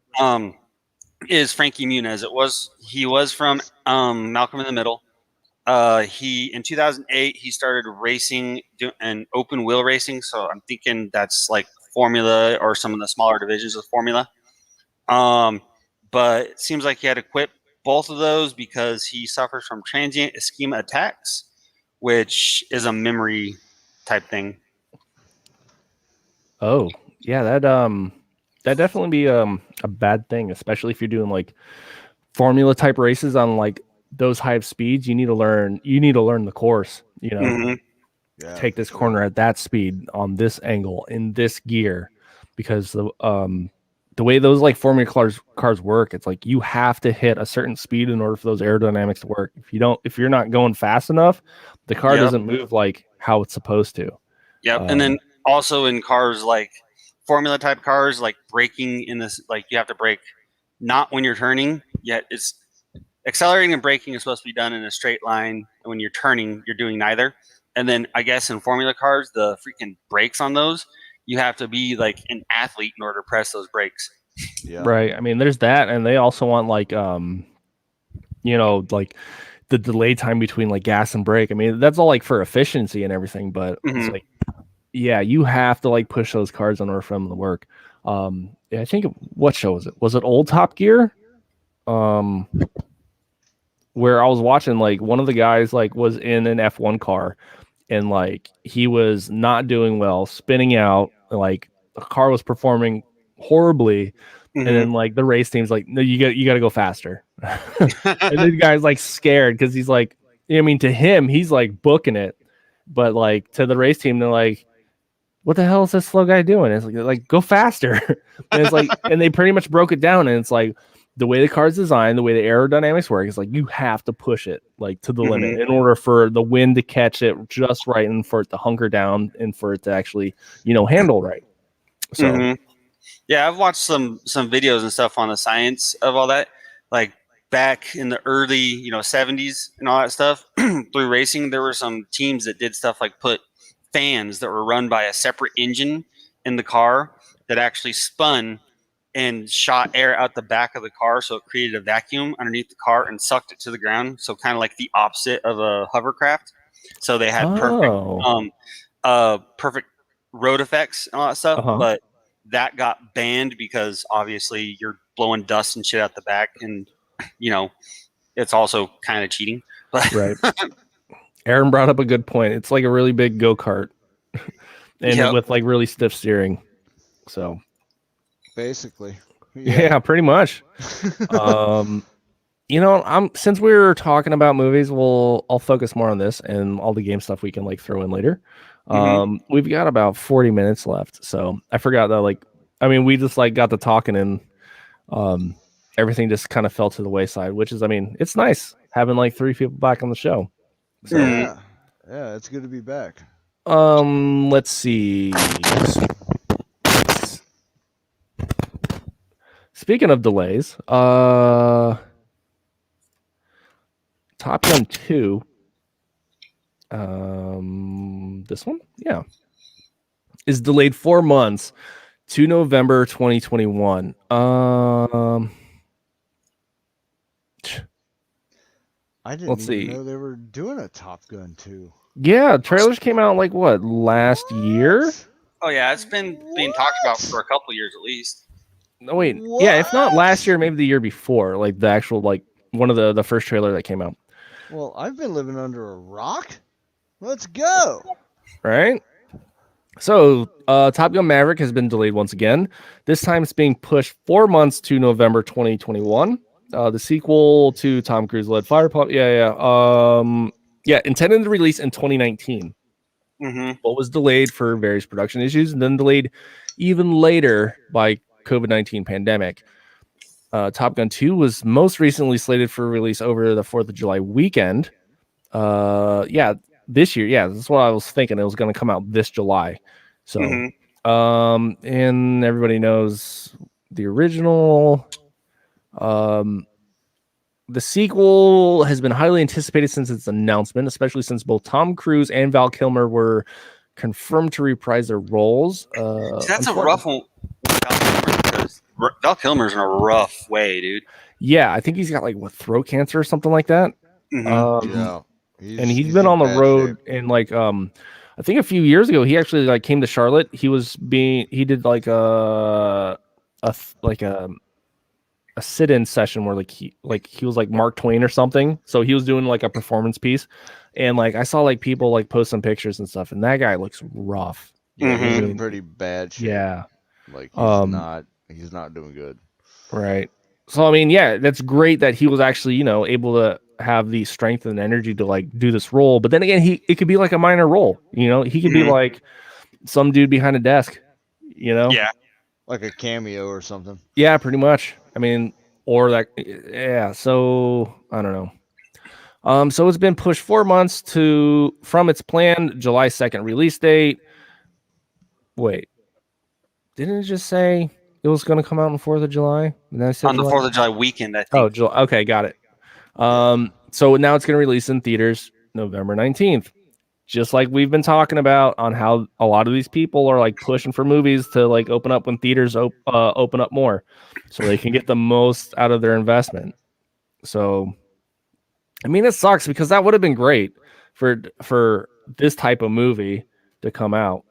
is Frankie Muniz. He was from Malcolm in the Middle. He in 2008 he started racing and open wheel racing. So I'm thinking that's like Formula or some of the smaller divisions of Formula. But it seems like he had to quit both of those because he suffers from transient ischemia attacks, which is a memory type thing. Oh, yeah, that definitely be a bad thing, especially if you're doing like formula type races on like those high speeds. You need to learn the course, Mhm. Yeah, take for this sure. corner at that speed on this angle in this gear, because the way those like formula cars work, it's like you have to hit a certain speed in order for those aerodynamics to work. If you're not going fast enough, the car Yep. doesn't move like how it's supposed to. Yep. And then also in cars like Formula type cars, like braking in this, like you have to brake not when you're turning, yet it's accelerating and braking is supposed to be done in a straight line. And when you're turning, you're doing neither. And then I guess in Formula cars, the freaking brakes on those, you have to be like an athlete in order to press those brakes. Yeah. Right. I mean, there's that, and they also want like like the delay time between like gas and brake. I mean, that's all like for efficiency and everything, but it's Mhm. like, yeah, you have to like push those cars in order for them to work. Yeah, I think what show was it? Was it Old Top Gear? Where I was watching, like one of the guys like was in an F1 car, and like he was not doing well, spinning out, like the car was performing horribly. Mhm. And then like the race team's like, no, you got to go faster. And the guy's like scared because he's like, I mean, to him, he's like booking it, but like to the race team, they're like, what the hell is this slow guy doing? It's like go faster. And it's like, and they pretty much broke it down, and it's like the way the car's designed, the way the aerodynamics work, is like you have to push it like to the limit in order for the wind to catch it just right and for it to hunker down and for it to actually, handle right. So Mhm. Yeah, I've watched some videos and stuff on the science of all that. Like back in the early, 70s and all that stuff, through racing, there were some teams that did stuff like put fans that were run by a separate engine in the car that actually spun and shot air out the back of the car, so it created a vacuum underneath the car and sucked it to the ground. So kind of like the opposite of a hovercraft. So they had perfect road effects and all that stuff. Uh-huh. But that got banned because obviously you're blowing dust and shit out the back, and it's also kind of cheating. But Right. Aaron brought up a good point. It's like a really big go-kart and with like really stiff steering. So basically, yeah pretty much. Since we were talking about movies, I'll focus more on this and all the game stuff we can like throw in later. We've got about 40 minutes left, so I forgot that we just like got to talking and everything just kind of fell to the wayside, which is, it's nice having like 3 people back on the show. So yeah, it's good to be back. Let's see. Speaking of delays, Top Gun 2, this one, is delayed 4 months to November 2021. I didn't even know they were doing a Top Gun 2. Yeah, trailers came out last year? Oh yeah, it's been being talked about for a couple years at least. No, wait. What? Yeah, if not last year, maybe the year before, like the actual one of the first trailer that came out. Well, I've been living under a rock. Let's go. Right? So, Top Gun Maverick has been delayed once again. This time it's being pushed 4 months to November 2021. The sequel to Tom Cruise-led Fire Pop. Intended to release in 2019. But was delayed for various production issues and then delayed even later by COVID-19 pandemic. Top Gun 2 was most recently slated for release over the 4th of July weekend. This year. Yeah, that's what I was thinking. It was going to come out this July. So, and everybody knows the original. The sequel has been highly anticipated since its announcement, especially since both Tom Cruise and Val Kilmer were confirmed to reprise their roles. That's a rough one. Val Kilmer's in a rough way, dude. Yeah, I think he's got throat cancer or something like that. He's been on the road shape. And I think a few years ago he actually came to Charlotte. He did a sit-in session where he was like Mark Twain or something. So he was doing a performance piece, and I saw people post some pictures and stuff, and that guy looks rough. Yeah, he's in pretty bad shape. Yeah, he's not doing good. Right. So that's great that he was actually able to have the strength and energy to do this role. But then again, it could be a minor role. He could be some dude behind a desk. Yeah. Like a cameo or something. Yeah, pretty much. Or that. Yeah. So I don't know. So it's been pushed 4 months from its planned July 2nd release date. Wait, didn't it just say it was going to come out on the 4th of July? And I said on the 4th of July weekend, I think. Oh, July. Okay, got it. So now it's going to release in theaters November 19th. Just like we've been talking about on how a lot of these people are pushing for movies to open up when theaters open up more, so they can get the most out of their investment. So, it sucks because that would have been great for this type of movie to come out,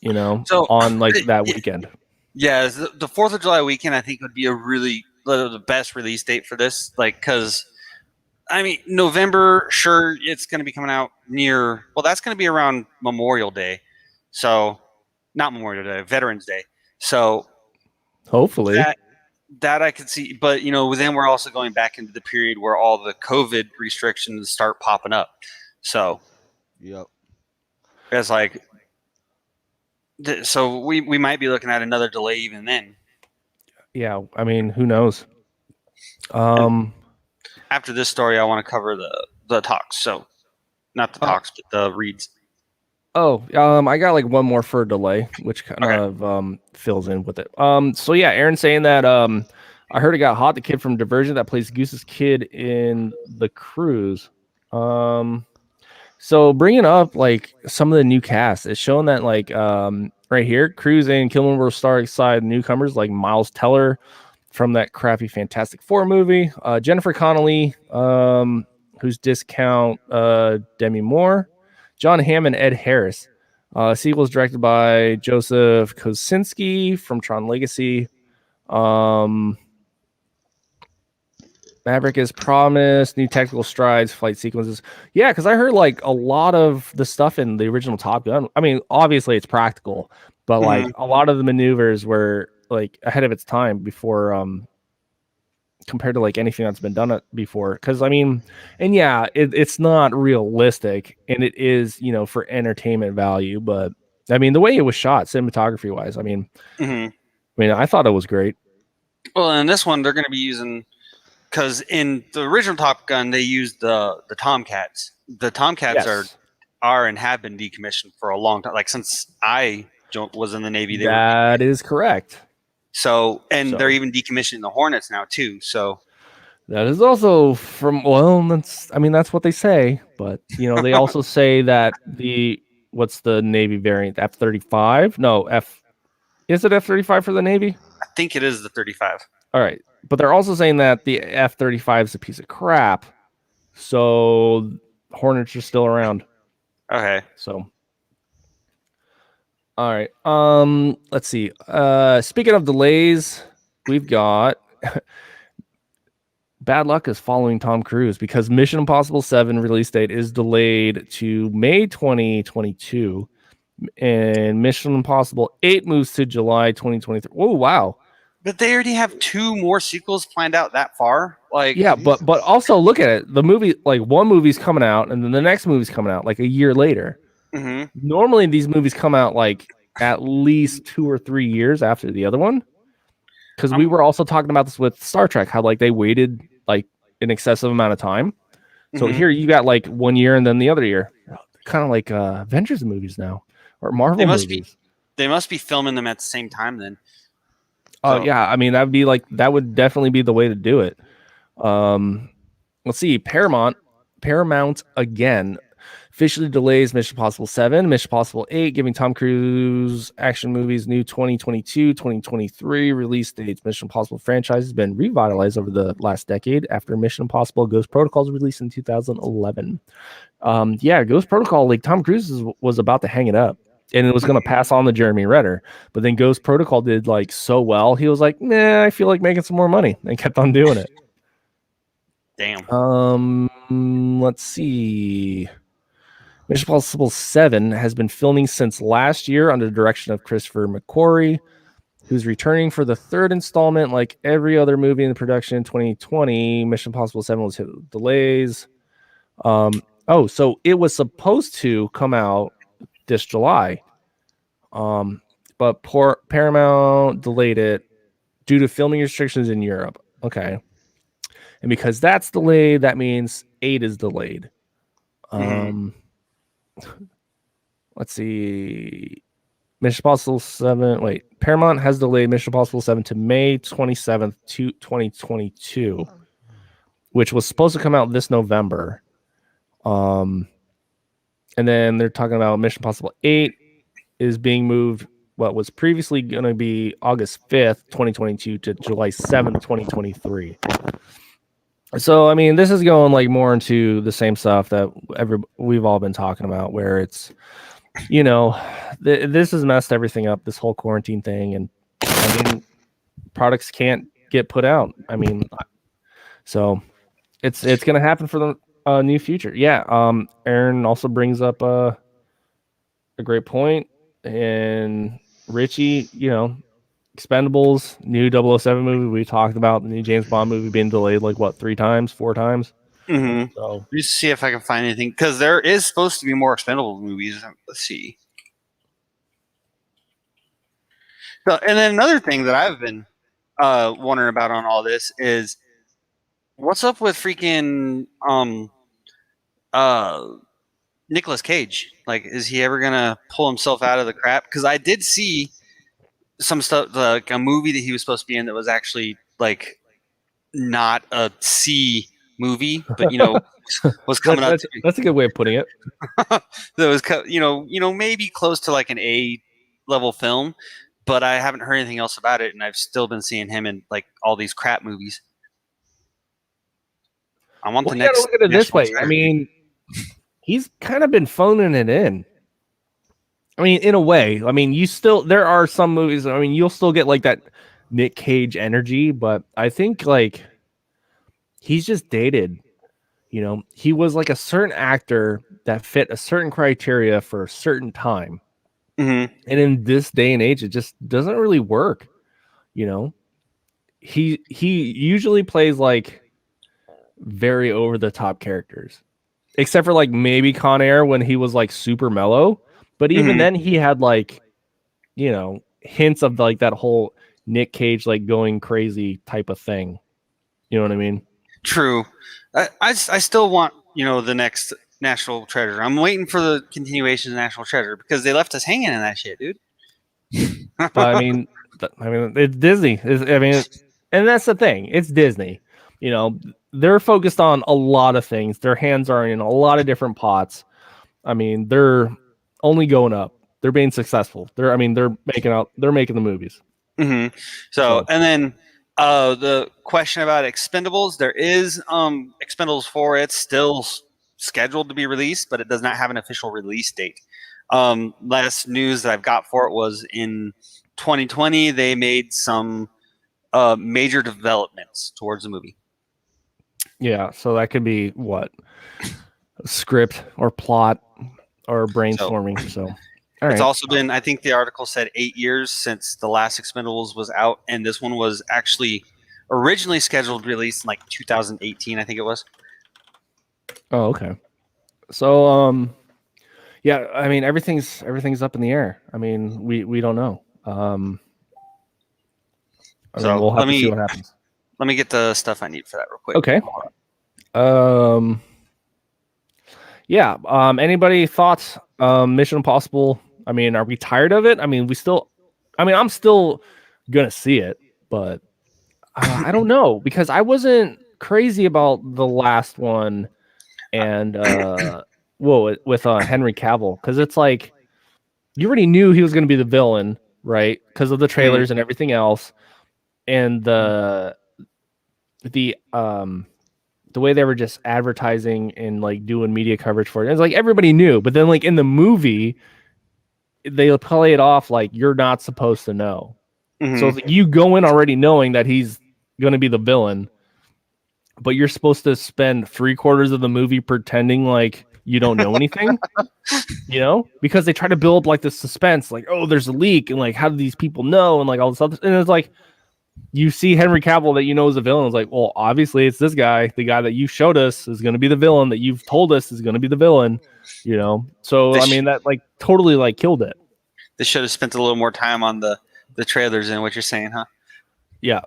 on that weekend. Yeah, the 4th of July weekend I think would be the best release date for this, because November, sure, it's going to be coming out that's going to be around Memorial Day. So, not Memorial Day, Veterans Day. So, hopefully that I could see. But, then we're also going back into the period where all the COVID restrictions start popping up. So, yep. It's so we might be looking at another delay even then. Yeah, who knows? After this story, I want to cover the talks. So, not the talks, but the reads. Oh, I got one more for a delay, which kind of fills in with it. So yeah, Aaron's saying that I heard it got hot. The kid from Divergent that plays Goose's kid in The Cruise. So bringing up some of the new cast, it's showing that right here, Cruise and Kilmer will star alongside newcomers like Miles Teller from that crappy Fantastic Four movie, Jennifer Connelly, who's Discount Demi Moore, John Hamm, and Ed Harris. Sequel is directed by Joseph Kosinski from Tron Legacy. Maverick is promised, new technical strides, flight sequences. Yeah, because I heard like a lot of the stuff in the original Top Gun. I mean, obviously it's practical, but like a lot of the maneuvers were like ahead of its time before compared to like anything that's been done before. Because I mean, and yeah, it's not realistic, and it is, you know, for entertainment value. But I mean, the way it was shot, cinematography wise, I mean, I thought it was great. Well, in this one, they're going to be using, because in the original Top Gun, they used the Tomcats. The Tomcats are and have been decommissioned for a long time, like since I was in the Navy. That is correct. So, and they're even decommissioning the Hornets now too. So that is also from, well, that's what they say. But you know, they also say that what's the Navy variant? F-35? No, is it F-35 for the Navy? I think it is the 35. All right, but they're also saying that the F-35 is a piece of crap. So Hornets are still around. Okay. So. All right. Let's see. Speaking of delays, we've got bad luck is following Tom Cruise because Mission Impossible 7 release date is delayed to May 2022, and Mission Impossible 8 moves to July 2023. Oh wow! But they already have 2 more sequels planned out that far. Like, yeah, but also look at it. The movie, like one movie's coming out, and then the next movie's coming out like a year later. Normally, these movies come out like at least 2 or 3 years after the other one. Because we were also talking about this with Star Trek, how like they waited like an excessive amount of time. So here you got like 1 year and then the other year, kind of like Avengers movies now or Marvel movies. They must be filming them at the same time then. Oh yeah, I mean that would definitely be the way to do it. Let's see, Paramount again officially delays Mission Impossible 7, Mission Impossible 8, giving Tom Cruise action movies new 2022-2023 release dates. Mission Impossible franchise has been revitalized over the last decade after Mission Impossible Ghost Protocol was released in 2011. Ghost Protocol, like Tom Cruise was about to hang it up, and it was going to pass on to Jeremy Renner. But then Ghost Protocol did like so well, he was like, nah, I feel like making some more money, and kept on doing it. Damn. Let's see. Mission Impossible 7 has been filming since last year under the direction of Christopher McQuarrie, who's returning for the third installment. Like every other movie in the production in 2020, Mission Impossible 7 was hit with delays. So it was supposed to come out this July, but Paramount delayed it due to filming restrictions in Europe. Okay. And because that's delayed, that means 8 is delayed. Let's see. Mission Impossible 7. Wait, Paramount has delayed Mission Impossible 7 to May 27th, 2022, which was supposed to come out this November. And then they're talking about Mission Impossible 8 is being moved. What was previously going to be August 5th, 2022 to July 7th, 2023. So, I mean, this is going like more into the same stuff that we've all been talking about, where it's, you know, this has messed everything up, this whole quarantine thing. And I mean, products can't get put out. I mean, so it's going to happen for the new future. Yeah. Aaron also brings up a great point. And Richie, you know, Expendables, new 007 movie. We talked about the new James Bond movie being delayed like what, 4 times. So let me see if I can find anything, because there is supposed to be more Expendables movies. Let's see. So, and then another thing that I've been wondering about on all this is what's up with freaking Nicolas Cage. Like, is he ever gonna pull himself out of the crap? Because I did see some stuff, like a movie that he was supposed to be in that was actually like not a C movie, but you know, was coming up. That's a good way of putting it. That was, you know, maybe close to like an A level film, but I haven't heard anything else about it, and I've still been seeing him in like all these crap movies. I want the next. Look at it this way. I mean, he's kind of been phoning it in. I mean, in a way, I mean, there are some movies. I mean, you'll still get like that Nick Cage energy, but I think like he's just dated. You know, he was like a certain actor that fit a certain criteria for a certain time. Mm-hmm. And in this day and age, it just doesn't really work. You know, he usually plays like very over the top characters, except for like maybe Con Air when he was like super mellow. But even Mm-hmm. then, he had like, you know, hints of like that whole Nick Cage like going crazy type of thing. You know what I mean? True. I still want, the next National Treasure. I'm waiting for the continuation of National Treasure because they left us hanging in that shit, dude. But I mean, it's Disney. And that's the thing. It's Disney. You know, they're focused on a lot of things. Their hands are in a lot of different pots. I mean, they're only going up. They're being successful. They're making the movies. Mm-hmm. So, and then the question about Expendables, there is Expendables 4. It's still scheduled to be released, but it does not have an official release date. Last news that I've got for it was in 2020, they made some major developments towards the movie. Yeah, so that could be what? Script or plot or brainstorming. So, all right. It's also been, I think the article said 8 years since the last Expendables was out, and this one was actually originally scheduled to release in like 2018, I think it was. Oh, okay. So, yeah, I mean everything's up in the air. I mean, we don't know. I mean, we'll have to see what happens. Let me get the stuff I need for that real quick. Okay. Yeah. Anybody thoughts? Mission Impossible. I mean, are we tired of it? I mean, I'm still gonna see it, but I don't know because I wasn't crazy about the last one, and with Henry Cavill, because it's like you already knew he was gonna be the villain, right? Because of the trailers and everything else, and the way they were just advertising and like doing media coverage for it. It's like everybody knew, but then like in the movie, they play it off like you're not supposed to know. Mm-hmm. So it's like you go in already knowing that he's going to be the villain, but you're supposed to spend 3/4 of the movie pretending like you don't know anything, because they try to build like the suspense, like, oh, there's a leak, and like, how do these people know, and like all this other, and it's like, you see Henry Cavill that you know is a villain. It's like, well, obviously it's this guy. The guy that you showed us is going to be the villain. That you've told us is going to be the villain. So I mean, that like totally like killed it. They should have spent a little more time on the trailers and what you're saying, huh? Yeah,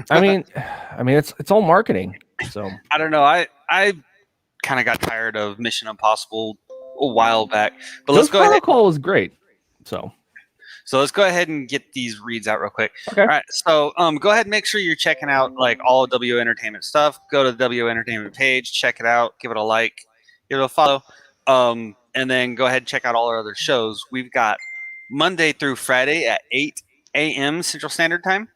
I mean, it's all marketing. So I don't know. I kind of got tired of Mission Impossible a while back, but let's go ahead. Protocol was great. So let's go ahead and get these reads out real quick. Okay. All right. So go ahead and make sure you're checking out like all W Entertainment stuff. Go to the W Entertainment page, check it out, give it a like, give it a follow, and then go ahead and check out all our other shows. We've got Monday through Friday at 8 a.m. Central Standard Time.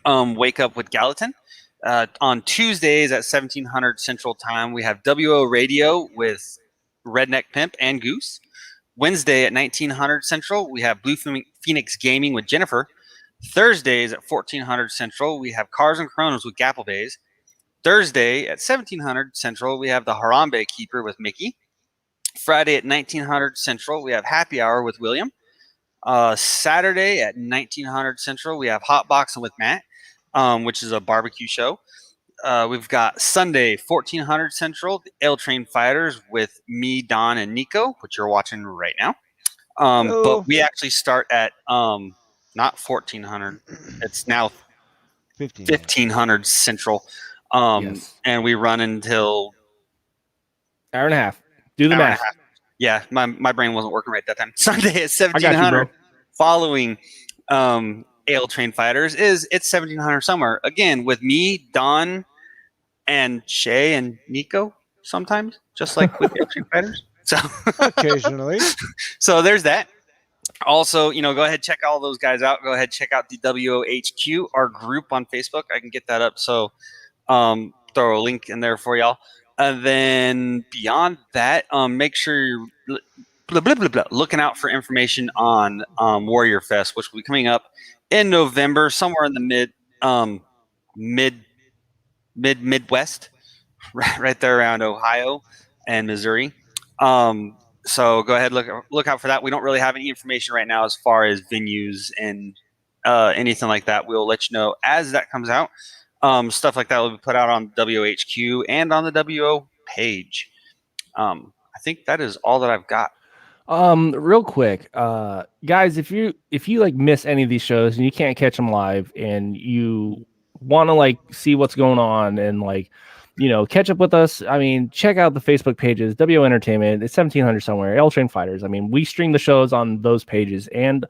Wake Up with Gallatin. On Tuesdays at 1700 Central Time, we have WO Radio with Redneck Pimp and Goose. Wednesday at 1900 Central, we have Blue Phoenix Gaming with Jennifer. Thursdays at 1400 Central, we have Cars and Chronos with Gapple Bays. Thursday at 1700 Central, we have the Harambe Keeper with Mickey. Friday at 1900 Central, we have Happy Hour with William. Saturday at 1900 Central, we have Hot Boxing with Matt, which is a barbecue show. We've got Sunday, 1400 Central, the L Train Fighters with me, Don, and Niko, which you're watching right now. But we actually start at not 1400. It's now 1500 Central. Yes. And we run until hour and a half. Do the math. Yeah, my brain wasn't working right that time. Sunday at 1700, following Ale Train Fighters it's 1700 somewhere again with me, Don, and Chey and Niko sometimes, just like with Ale Train Fighters. So occasionally. So there's that. Also, go ahead, check all those guys out. Go ahead, check out the WOHQ, our group on Facebook. I can get that up. So throw a link in there for y'all. And then beyond that, make sure you're blah, blah, blah, blah, looking out for information on Warrior Fest, which will be coming up in November, somewhere in the Midwest, right there around Ohio and Missouri. So go ahead, look out for that. We don't really have any information right now as far as venues and anything like that. We'll let you know as that comes out. Stuff like that will be put out on WHQ and on the WO page. I think that is all that I've got. Real quick, guys, if you like miss any of these shows and you can't catch them live and you want to like see what's going on and like, you know, catch up with us, I mean, check out the Facebook pages, WO Entertainment, it's 1700 somewhere, L Train Fighters. I mean, we stream the shows on those pages and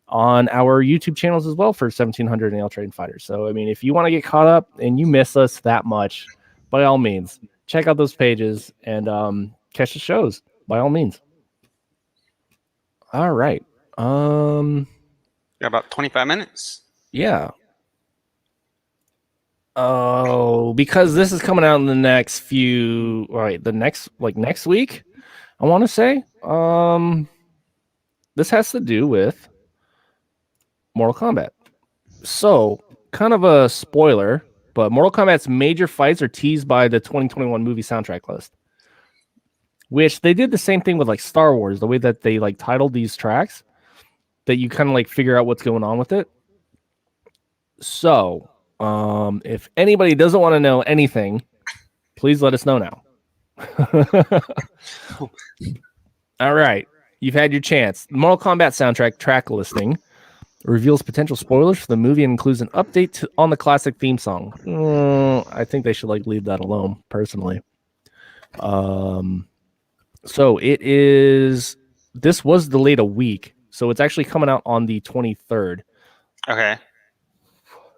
on our YouTube channels as well for 1700 and L Train Fighters. So, I mean, if you want to get caught up and you miss us that much, by all means, check out those pages and catch the shows by all means. All right. Got about 25 minutes. Yeah. Oh, because this is coming out in the next few, right? The next week, I want to say. This has to do with Mortal Kombat. So, kind of a spoiler, but Mortal Kombat's major fights are teased by the 2021 movie soundtrack list. Which they did the same thing with like Star Wars, the way that they like titled these tracks, that you kind of like figure out what's going on with it. So, if anybody doesn't want to know anything, please let us know now. All right, you've had your chance. The Mortal Kombat soundtrack track listing reveals potential spoilers for the movie and includes an update on the classic theme song. I think they should like leave that alone, personally. So this was delayed a week. So it's actually coming out on the 23rd. Okay.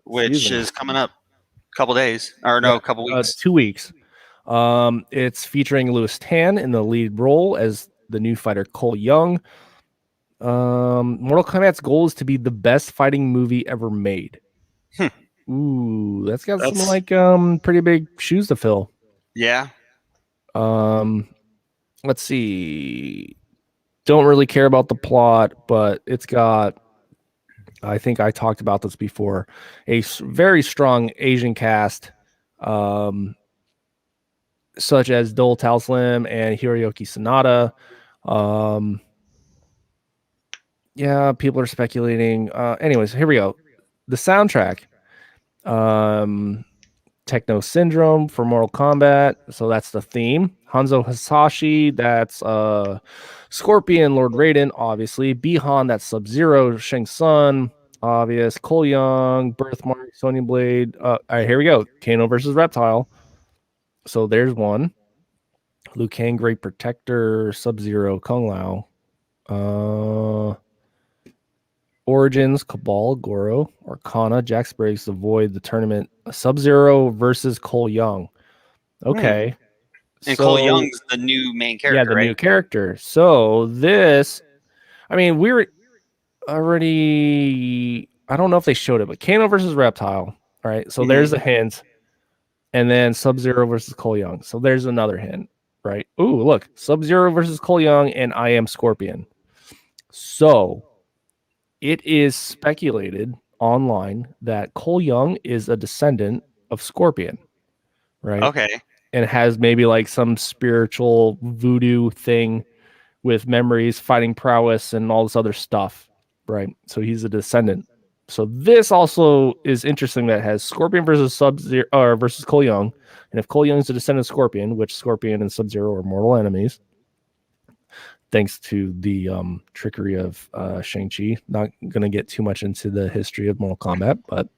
Which is coming up a couple days. Or no, a couple weeks. 2 weeks. It's featuring Louis Tan in the lead role as the new fighter Cole Young. Mortal Kombat's goal is to be the best fighting movie ever made. Ooh, that's got some like pretty big shoes to fill. Yeah. Let's see. Don't really care about the plot, but it's got, I think I talked about this before, a very strong Asian cast, such as Dole Slim and Hiroyuki Sanada. Yeah, people are speculating. Anyways, here we go. The soundtrack. Techno Syndrome for Mortal Kombat. So that's the theme. Hanzo Hasashi, that's Scorpion, Lord Raiden, obviously. Bihan, that's Sub-Zero, Shang Tsung, obvious. Cole Young, Birthmark, Sonya Blade. All right, here we go. Kano versus Reptile. So there's one. Liu Kang, Great Protector, Sub-Zero, Kung Lao. Origins, Cabal, Goro, Arcana, Jax Briggs, The Void, the tournament, Sub-Zero versus Cole Young. Okay. And Cole Young's the new main character, yeah, the new character. So this, I mean, we were already, I don't know if they showed it, but Kano versus Reptile. All right. So there's a hint. And then Sub-Zero versus Cole Young. So there's another hint, right? Ooh, look, Sub-Zero versus Cole Young and I Am Scorpion. So it is speculated online that Cole Young is a descendant of Scorpion, right? Okay. And has maybe like some spiritual voodoo thing with memories, fighting prowess, and all this other stuff, right? So he's a descendant. So this also is interesting that it has Scorpion versus Sub-Zero or versus Cole Young, and if Cole Young is a descendant of Scorpion, which Scorpion and Sub-Zero are mortal enemies, thanks to the trickery of Shang-Chi. Not going to get too much into the history of Mortal Kombat, but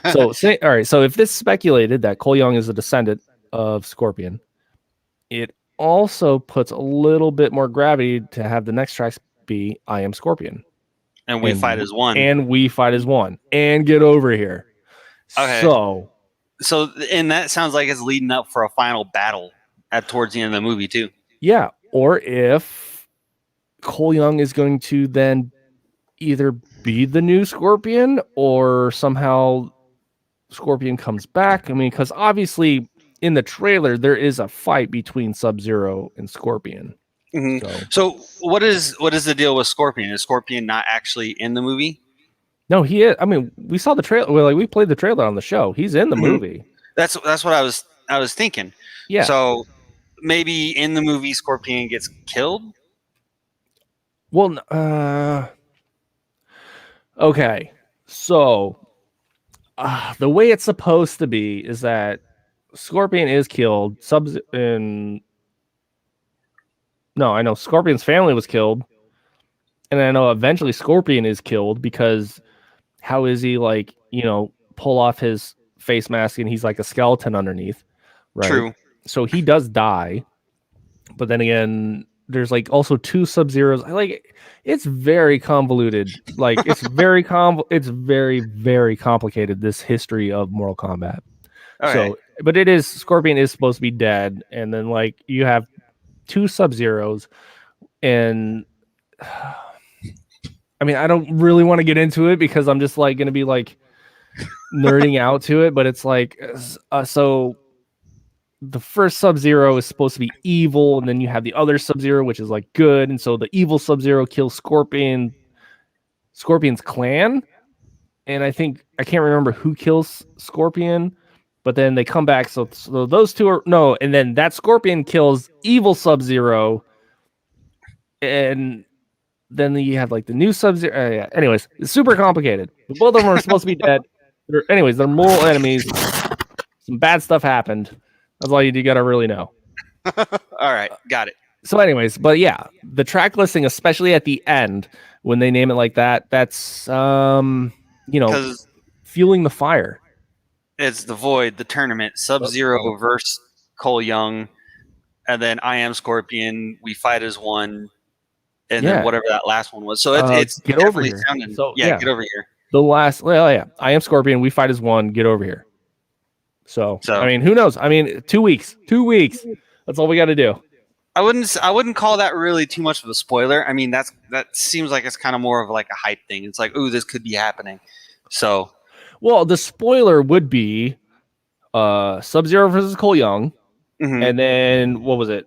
all right. So if this speculated that Cole Young is a descendant of Scorpion, it also puts a little bit more gravity to have the next tracks be I Am Scorpion. And we fight as one. And we fight as one. And get over here. Okay. So, and that sounds like it's leading up for a final battle towards the end of the movie, too. Yeah. Or if Cole Young is going to then either be the new Scorpion or somehow Scorpion comes back. I mean, because obviously in the trailer, there is a fight between Sub-Zero and Scorpion. Mhm. So So what is the deal with Scorpion? Is Scorpion not actually in the movie? no, he is. I mean, we saw the trailer. Well, like we played the trailer on the show. He's in the Mhm. movie. That's what I was thinking. Yeah. So maybe in the movie Scorpion gets killed. Well, okay. So the way it's supposed to be is that Scorpion is killed. No, I know Scorpion's family was killed, and I know eventually Scorpion is killed because how is he like pull off his face mask and he's like a skeleton underneath, right? True. So he does die, but then again, there's like also two Sub-Zeros. It's very convoluted. Like it's it's very very complicated, this history of Mortal Kombat. Okay. So, but Scorpion is supposed to be dead, and then like you have two Sub-Zeros, and I mean I don't really want to get into it because I'm just like going to be like nerding out to it, but it's like so the first Sub-Zero is supposed to be evil, and then you have the other Sub-Zero, which is like good, and so the evil Sub-Zero kills Scorpion's clan, and I can't remember who kills Scorpion, but then they come back, so those two are no, and then that Scorpion kills evil Sub-Zero, and then you have like the new Sub-Zero. Yeah. Anyways, it's super complicated. But both of them are supposed to be dead. They're mortal enemies. Some bad stuff happened. That's all you got to really know. All right, got it. So, anyways, but yeah, the track listing, especially at the end when they name it like that, that's Because fueling the fire. it's the Void, the tournament, Sub-Zero versus Cole Young, and then I Am Scorpion. We fight as one, and then whatever that last one was. So it's Get over definitely here. sounding. So, Yeah, get over here. The last, I Am Scorpion. We fight as one. Get over here. So I mean, who knows? I mean, 2 weeks. 2 weeks. That's all we got to do. I wouldn't call that really too much of a spoiler. I mean, that seems like it's kind of more of like a hype thing. It's like, ooh, this could be happening. So, well, the spoiler would be Sub-Zero versus Cole Young, and then what was it?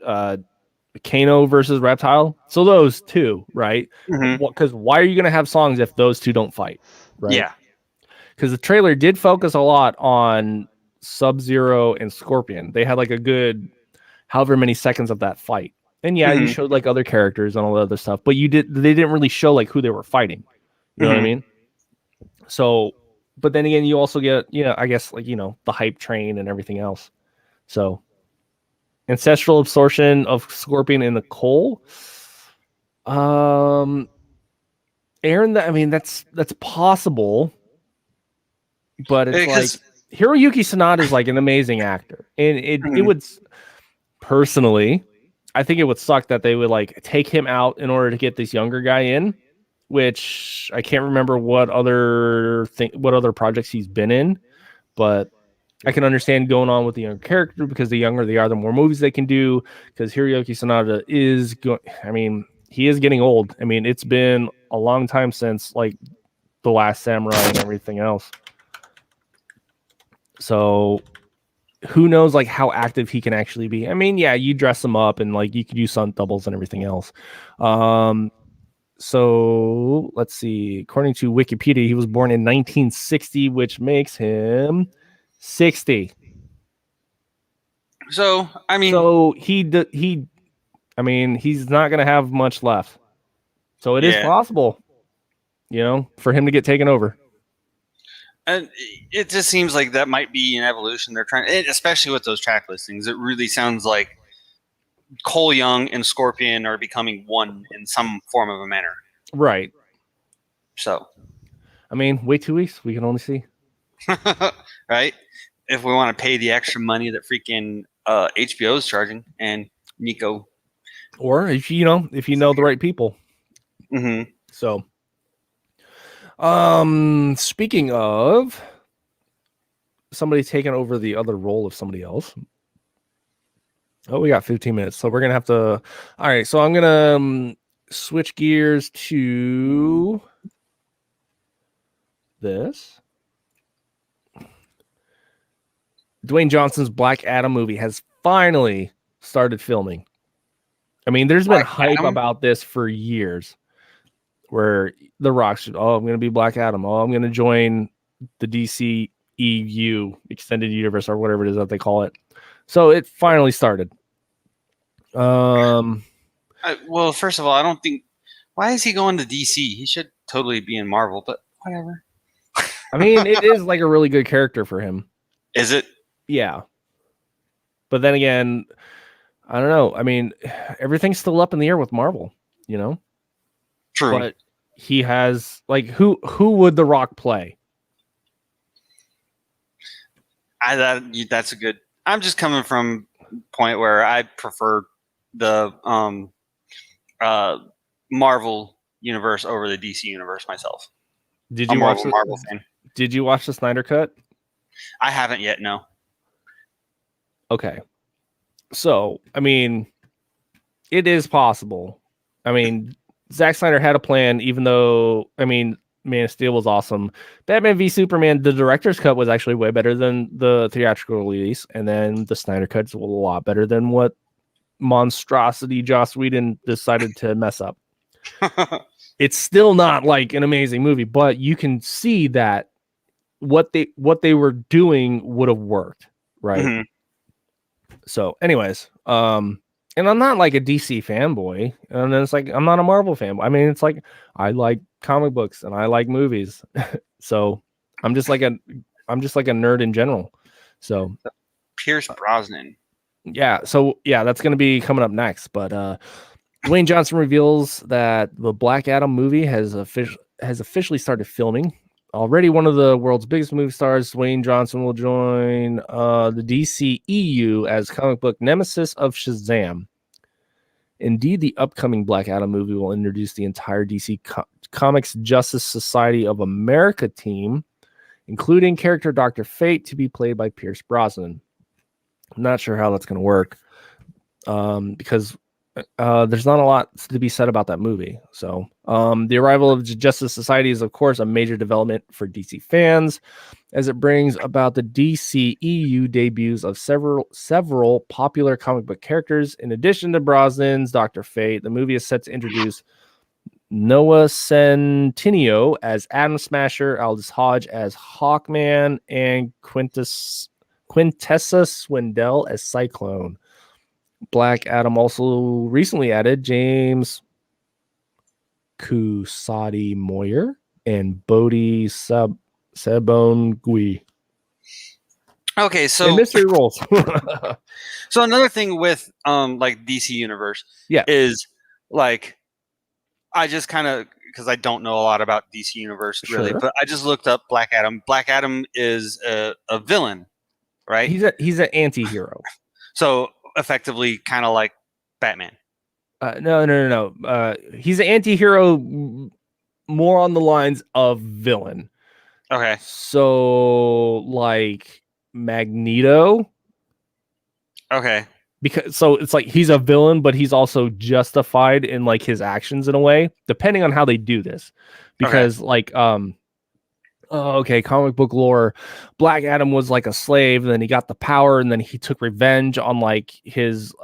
Kano versus Reptile. So those two, right? Because why are you going to have songs if those two don't fight? Right? Yeah. Because the trailer did focus a lot on Sub-Zero and Scorpion. They had like a good however many seconds of that fight. And yeah, you showed like other characters and all the other stuff, but they didn't really show like who they were fighting. You know what I mean? So, but then again, you also get, I guess like, the hype train and everything else. So ancestral absorption of Scorpion in the coal. Aaron, I mean, that's possible, but it's like Hiroyuki Sanada is like an amazing actor, and it would personally, I think it would suck that they would like take him out in order to get this younger guy in, which I can't remember what other projects he's been in, but I can understand going on with the younger character because the younger they are, the more movies they can do. Because Hiroyuki Sanada is going, I mean, he is getting old. I mean, it's been a long time since like The Last Samurai and everything else. So who knows like how active he can actually be. I mean, yeah, you dress him up and like you could use stunt doubles and everything else. So let's see. According to Wikipedia, he was born in 1960, which makes him 60. So I mean, I mean, he's not going to have much left. So it is possible, for him to get taken over. And it just seems like that might be an evolution they're trying, especially with those track listings. It really sounds like Cole Young and Scorpion are becoming one in some form of a manner. Right. So, I mean, wait 2 weeks. We can only see. Right. If we want to pay the extra money that freaking HBO is charging and Niko. Or if you know the right people. So, speaking of somebody taking over the other role of somebody else. Oh, we got 15 minutes. So we're going to have to. All right. So I'm going to switch gears to this. Dwayne Johnson's Black Adam movie has finally started filming. I mean, there's been Black hype Adam? about this for years, where The Rock should, I'm going to be Black Adam. I'm going to join the DC EU extended universe or whatever it is that they call it. So it finally started. Well, first of all, I don't think. Why is he going to DC? He should totally be in Marvel, but whatever. I mean, it is like a really good character for him. Is it? Yeah. But then again, I don't know. I mean, everything's still up in the air with Marvel, True. But he has who would The Rock play? That's a good. I'm just coming from a point where I prefer the Marvel universe over the DC universe myself. Did you watch Marvel fan? Did you watch the Snyder Cut? I haven't yet. No. Okay. So, I mean, it is possible. I mean, Zack Snyder had a plan, even though, I mean, Man of Steel was awesome. Batman v Superman, the director's cut was actually way better than the theatrical release. And then the Snyder cut's a lot better than what monstrosity Joss Whedon decided to mess up. It's still not like an amazing movie, but you can see that what they were doing would have worked, right? Mm-hmm. So, anyways, and I'm not like a DC fanboy, and then it's like I'm not a Marvel fanboy. I mean, it's like I like comic books and I like movies, so I'm just like a nerd in general. So, Pierce Brosnan. yeah, that's going to be coming up next. But Dwayne Johnson reveals that the Black Adam movie has officially started filming. Already one of the world's biggest movie stars, Dwayne Johnson will join the DC EU as comic book nemesis of Shazam. Indeed, the upcoming Black Adam movie will introduce the entire DC Comics Justice Society of America team, including character Dr. Fate, to be played by Pierce Brosnan. I'm not sure how that's going to work because there's not a lot to be said about that movie. So the arrival of Justice Society is, of course, a major development for DC fans, as it brings about the DC EU debuts of several popular comic book characters. In addition to Brosnan's Dr. Fate, the movie is set to introduce Noah Centineo as Atom Smasher, Aldous Hodge as Hawkman, and Quintessa Swindell as Cyclone. Black Adam also recently added James Kusadi Moyer and Bodhi Sabongui. Okay, so mystery roles. So another thing with like DC Universe, is like I just kind of, because I don't know a lot about DC Universe really, but I just looked up Black Adam. Black Adam is a villain, right? He's an anti-hero. So effectively, kind of like Batman. No. He's an anti-hero, more on the lines of villain. Okay. So like Magneto. Okay. Because so it's like he's a villain, but he's also justified in like his actions in a way, depending on how they do this. Because comic book lore, Black Adam was like a slave, and then he got the power, and then he took revenge on like his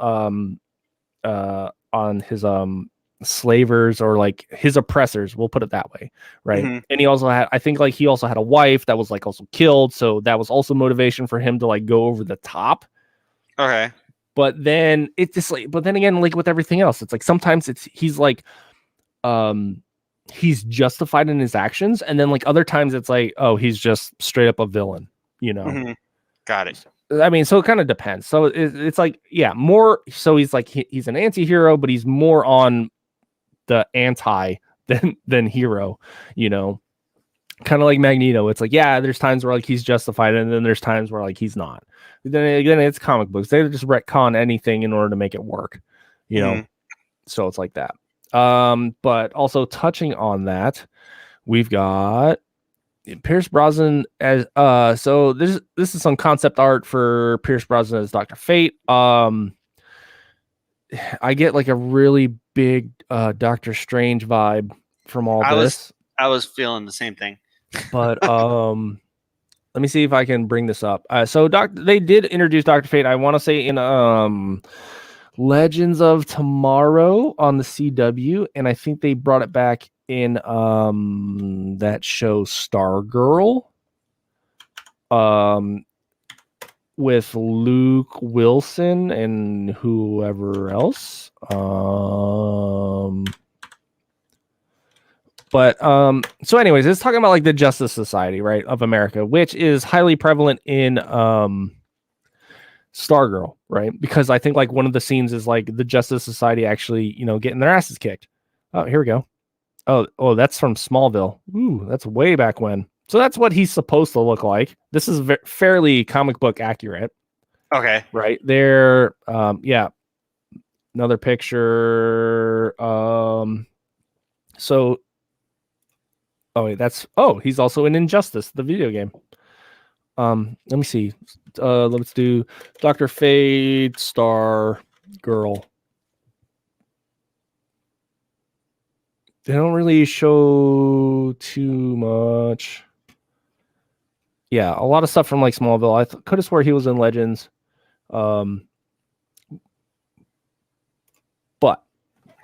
slavers, or like his oppressors, we'll put it that way, right? Mm-hmm. And he also had, I think, like he also had a wife that was like also killed, so that was also motivation for him to like go over the top. Okay. But then it's just like, but then again, like with everything else, it's like sometimes he's like he's justified in his actions, and then like other times it's like, oh, he's just straight up a villain, Mm-hmm. Got it. I mean, so it kind of depends. So it's like, more. So he's like he's an anti-hero, but he's more on the anti than hero, kind of like Magneto. It's like, there's times where like he's justified, and then there's times where like he's not. Then again, it's comic books. They just retcon anything in order to make it work, So it's like that. But also touching on that, we've got Pierce Brosnan as so this is some concept art for Pierce Brosnan as Dr. Fate. I get like a really big Doctor Strange vibe from all this. I was feeling the same thing. But let me see if I can bring this up. So they did introduce Dr. Fate, I want to say in Legends of Tomorrow on the CW, and I think they brought it back in that show Stargirl. With Luke Wilson and whoever else. So anyways, it's talking about like the Justice Society, right, of America, which is highly prevalent in Stargirl, right? Because I think like one of the scenes is like the Justice Society actually, getting their asses kicked. Oh, here we go. Oh, that's from Smallville. Ooh, that's way back when. So that's what he's supposed to look like. This is fairly comic book accurate. Okay. Right there. Yeah. Another picture. So. Oh wait, he's also in Injustice, the video game. Let me see. Let's do Dr. Fate, Star Girl. They don't really show too much. Yeah, a lot of stuff from like Smallville. I could have swore he was in Legends. But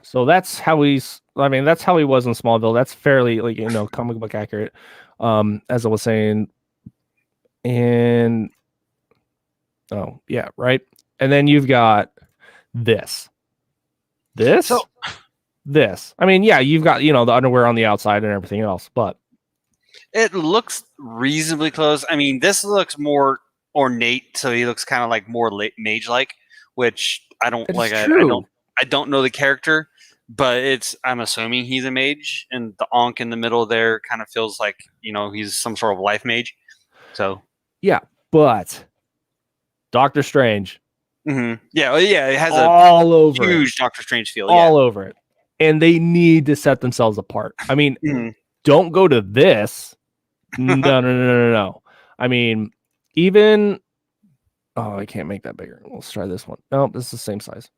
so that's how that's how he was in Smallville. That's fairly like, comic book accurate. As I was saying. And oh yeah, right. And then you've got this. I mean, yeah, you've got, the underwear on the outside and everything else, but it looks reasonably close. I mean, this looks more ornate, so he looks kind of like more mage-like, which I don't like. I don't know the character, but I'm assuming he's a mage, and the Ankh in the middle there kind of feels like, he's some sort of life mage. So yeah, but Doctor Strange, mm-hmm. yeah, it has all over huge Doctor Strange feel, all over it, and they need to set themselves apart. I mean, don't go to this. No. I mean, even I can't make that bigger. Let's try this one. No, this is the same size.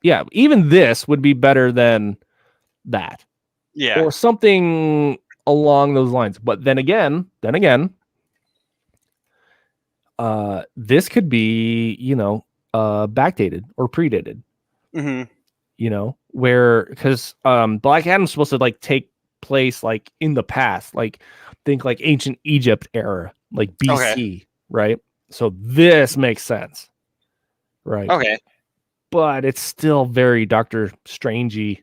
Yeah, even this would be better than that. Yeah. Or something along those lines. But then again, this could be, backdated or predated. Mm-hmm. Where because Black Adam's supposed to like take place like in the past, like think like ancient Egypt era, like BC, right? So this makes sense, right? Okay. But it's still very Doctor Strangey,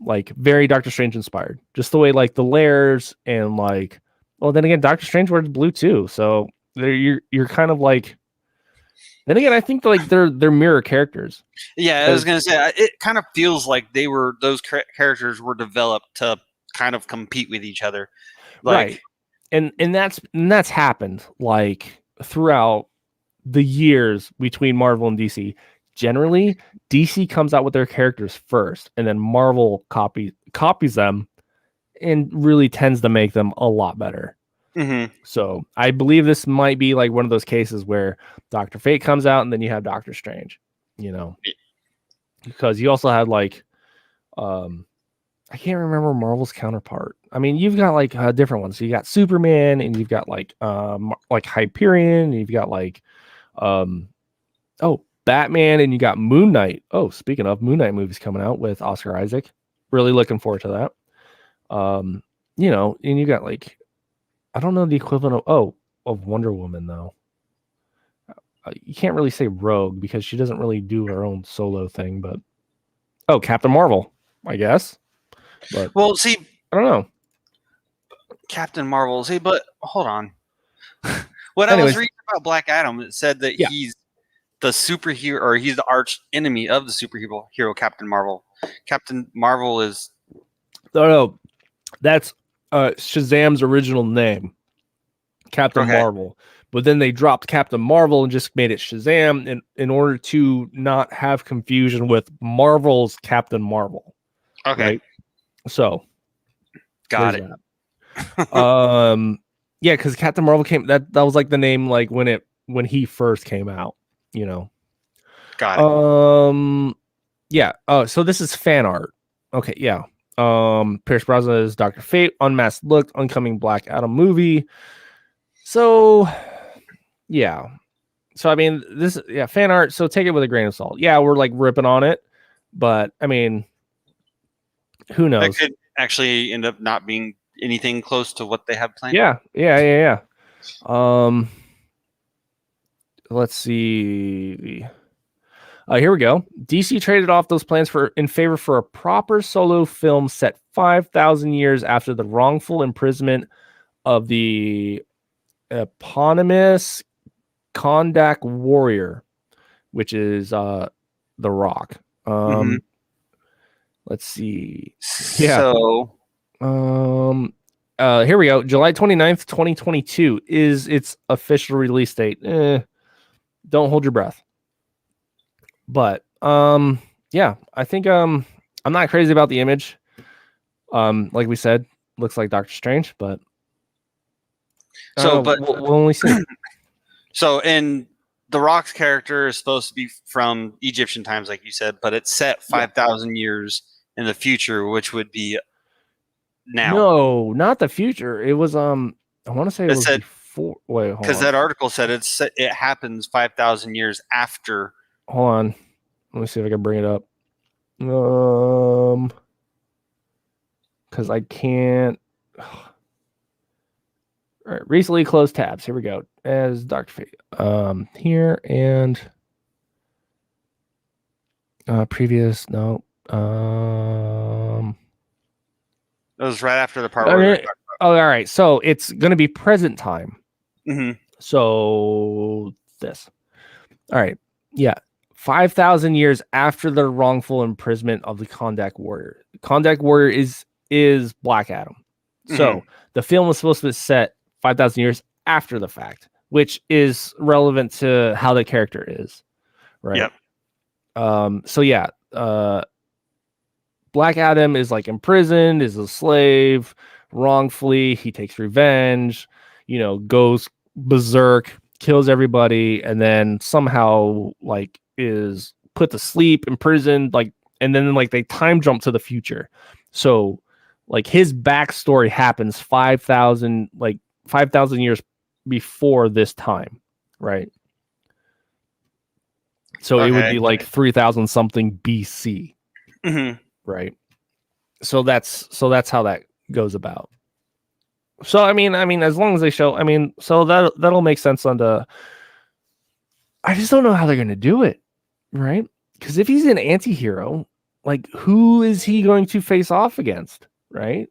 like very Doctor Strange inspired. Just the way like the layers and like, well, then again, Doctor Strange wears blue too, so you're kind of like. Then again, I think like they're mirror characters. Yeah, I was gonna say it kind of feels like those characters were developed to kind of compete with each other, like, right? And that's happened like throughout the years between Marvel and DC. Generally, DC comes out with their characters first, and then Marvel copies them, and really tends to make them a lot better. Mm-hmm. So I believe this might be like one of those cases where Dr. Fate comes out, and then you have Doctor Strange. Because you also had like, I can't remember Marvel's counterpart. I mean, you've got like different ones. So you got Superman, and you've got like Hyperion, and you've got like, Batman, and you got Moon Knight. Oh, speaking of, Moon Knight movies coming out with Oscar Isaac. Really looking forward to that. And you got like, I don't know the equivalent of Wonder Woman though. You can't really say Rogue because she doesn't really do her own solo thing, but Captain Marvel, I guess. But well, see, I don't know. Captain Marvel. See, but hold on. When I was reading about Black Adam, it said that he's the superhero, or he's the arch enemy of the superhero Captain Marvel. Captain Marvel is no, that's Shazam's original name, Captain Marvel. But then they dropped Captain Marvel and just made it Shazam in order to not have confusion with Marvel's Captain Marvel. Okay. Right? So got it. Yeah, because Captain Marvel that was like the name like when he first came out, Got it. Yeah. So this is fan art. Okay, yeah. Pierce Brosnan is Dr. Fate, unmasked look, oncoming Black Adam movie. So yeah. So I mean, this fan art. So take it with a grain of salt. Yeah, we're like ripping on it, but I mean, who That knows? could actually end up not being anything close to what they have planned. Yeah. Let's see. Here we go. DC traded off those plans in favor for a proper solo film set 5,000 years after the wrongful imprisonment of the eponymous Kondak warrior, which is The Rock. Let's see. Yeah. So here we go. July 29th, 2022 is its official release date. Don't hold your breath. But yeah, I think I'm not crazy about the image. Like we said, looks like Doctor Strange, but we'll only see. So, and The Rock's character is supposed to be from Egyptian times, like you said, but it's set 5,000 years in the future, which would be now. No, not the future. It was I want to say it was before. Wait, hold on. Because that article said it happens 5,000 years after. Hold on. Let me see if I can bring it up. Because I can't. All right, recently closed tabs. Here we go. As Dr. Fate. Here and previous. No. It was right after the part. All right. So it's going to be present time. Mm-hmm. So this. All right. Yeah. 5,000 years after the wrongful imprisonment of the Kondak warrior. Kondak warrior is Black Adam. So the film was supposed to be set 5,000 years after the fact, which is relevant to how the character is, right? Yep. So yeah, Black Adam is like imprisoned, is a slave, wrongfully. He takes revenge, goes berserk, kills everybody, and then somehow like is put to sleep, imprisoned, like, and then like they time jump to the future. So like his backstory happens 5,000 years before this time, right? So it would be like 3,000 something BC, right? So that's how that goes about. So I mean, as long as they show, so that'll make sense on the. I just don't know how they're gonna do it, right? Because if he's an anti-hero, like who is he going to face off against, right?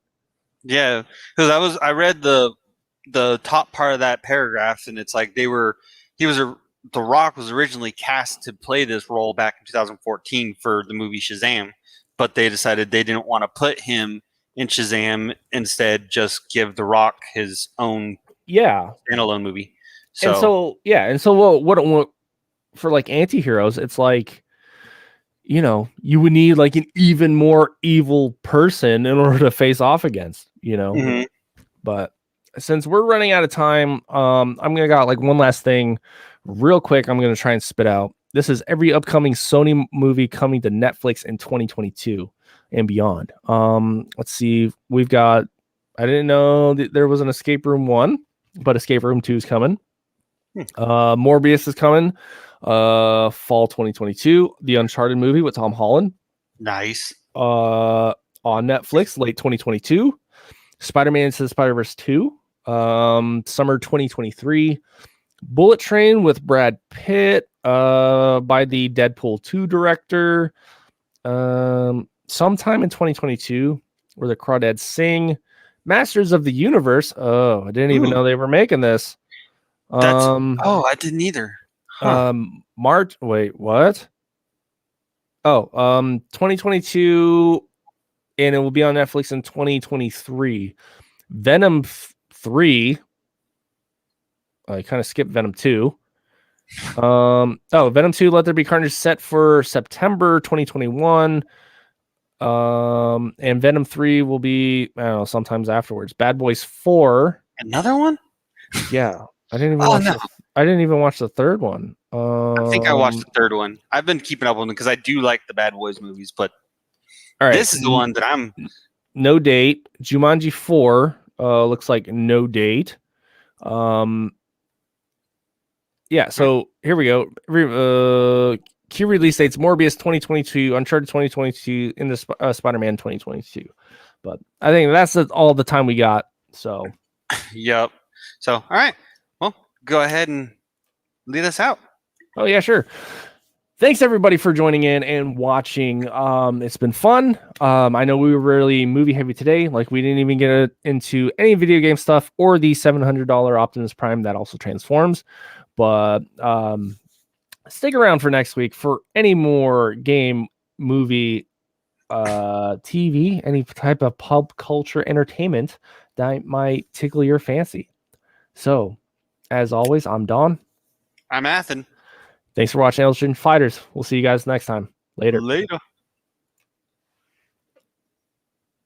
Yeah, because I read the top part of that paragraph, and it's like The Rock was originally cast to play this role back in 2014 for the movie Shazam, but they decided they didn't want to put him in Shazam. Instead, just give The Rock his own standalone movie. So what for like anti-heroes, it's like, you would need like an even more evil person in order to face off against, But since we're running out of time, I'm gonna got like one last thing real quick. I'm gonna try and spit out. This is every upcoming Sony movie coming to Netflix in 2022 and beyond. Let's see. We've got. I didn't know that there was an Escape Room 1, but Escape Room 2 is coming. Morbius is coming. Fall 2022. The Uncharted movie with Tom Holland. Nice. On Netflix, late 2022. Spider-Man Into the Spider-Verse 2. Summer 2023. Bullet Train with Brad Pitt. By the Deadpool 2 director. Sometime in 2022, where the Crawdads sing. Masters of the Universe. Oh, I didn't even know they were making this. I didn't either. Huh. March. Wait, what? 2022, and it will be on Netflix in 2023. Venom 3. I kind of skipped Venom 2. Venom 2, Let There Be Carnage, set for September 2021. And Venom 3 will be, I don't know, sometimes afterwards. Bad Boys 4. Another one? Yeah. I didn't even watch the third one. I think I watched the third one. I've been keeping up with them because I do like the Bad Boys movies, but all right, this is the one that I'm. No date. Jumanji 4 looks like no date. Yeah, so here we go. Key release dates: Morbius 2022, Uncharted 2022, into Spider-Man 2022. But I think that's all the time we got. So, Yep. So, all right. Well, go ahead and lead us out. oh yeah, sure. Thanks everybody for joining in and watching. It's been fun. I know we were really movie heavy today. Like we didn't even get into any video game stuff or the $700 Optimus Prime that also transforms. But stick around for next week for any more game, movie, TV, any type of pop culture entertainment that might tickle your fancy. So, as always, I'm Don. I'm Athen. Thanks for watching Elgin Fighters. We'll see you guys next time. Later. Later.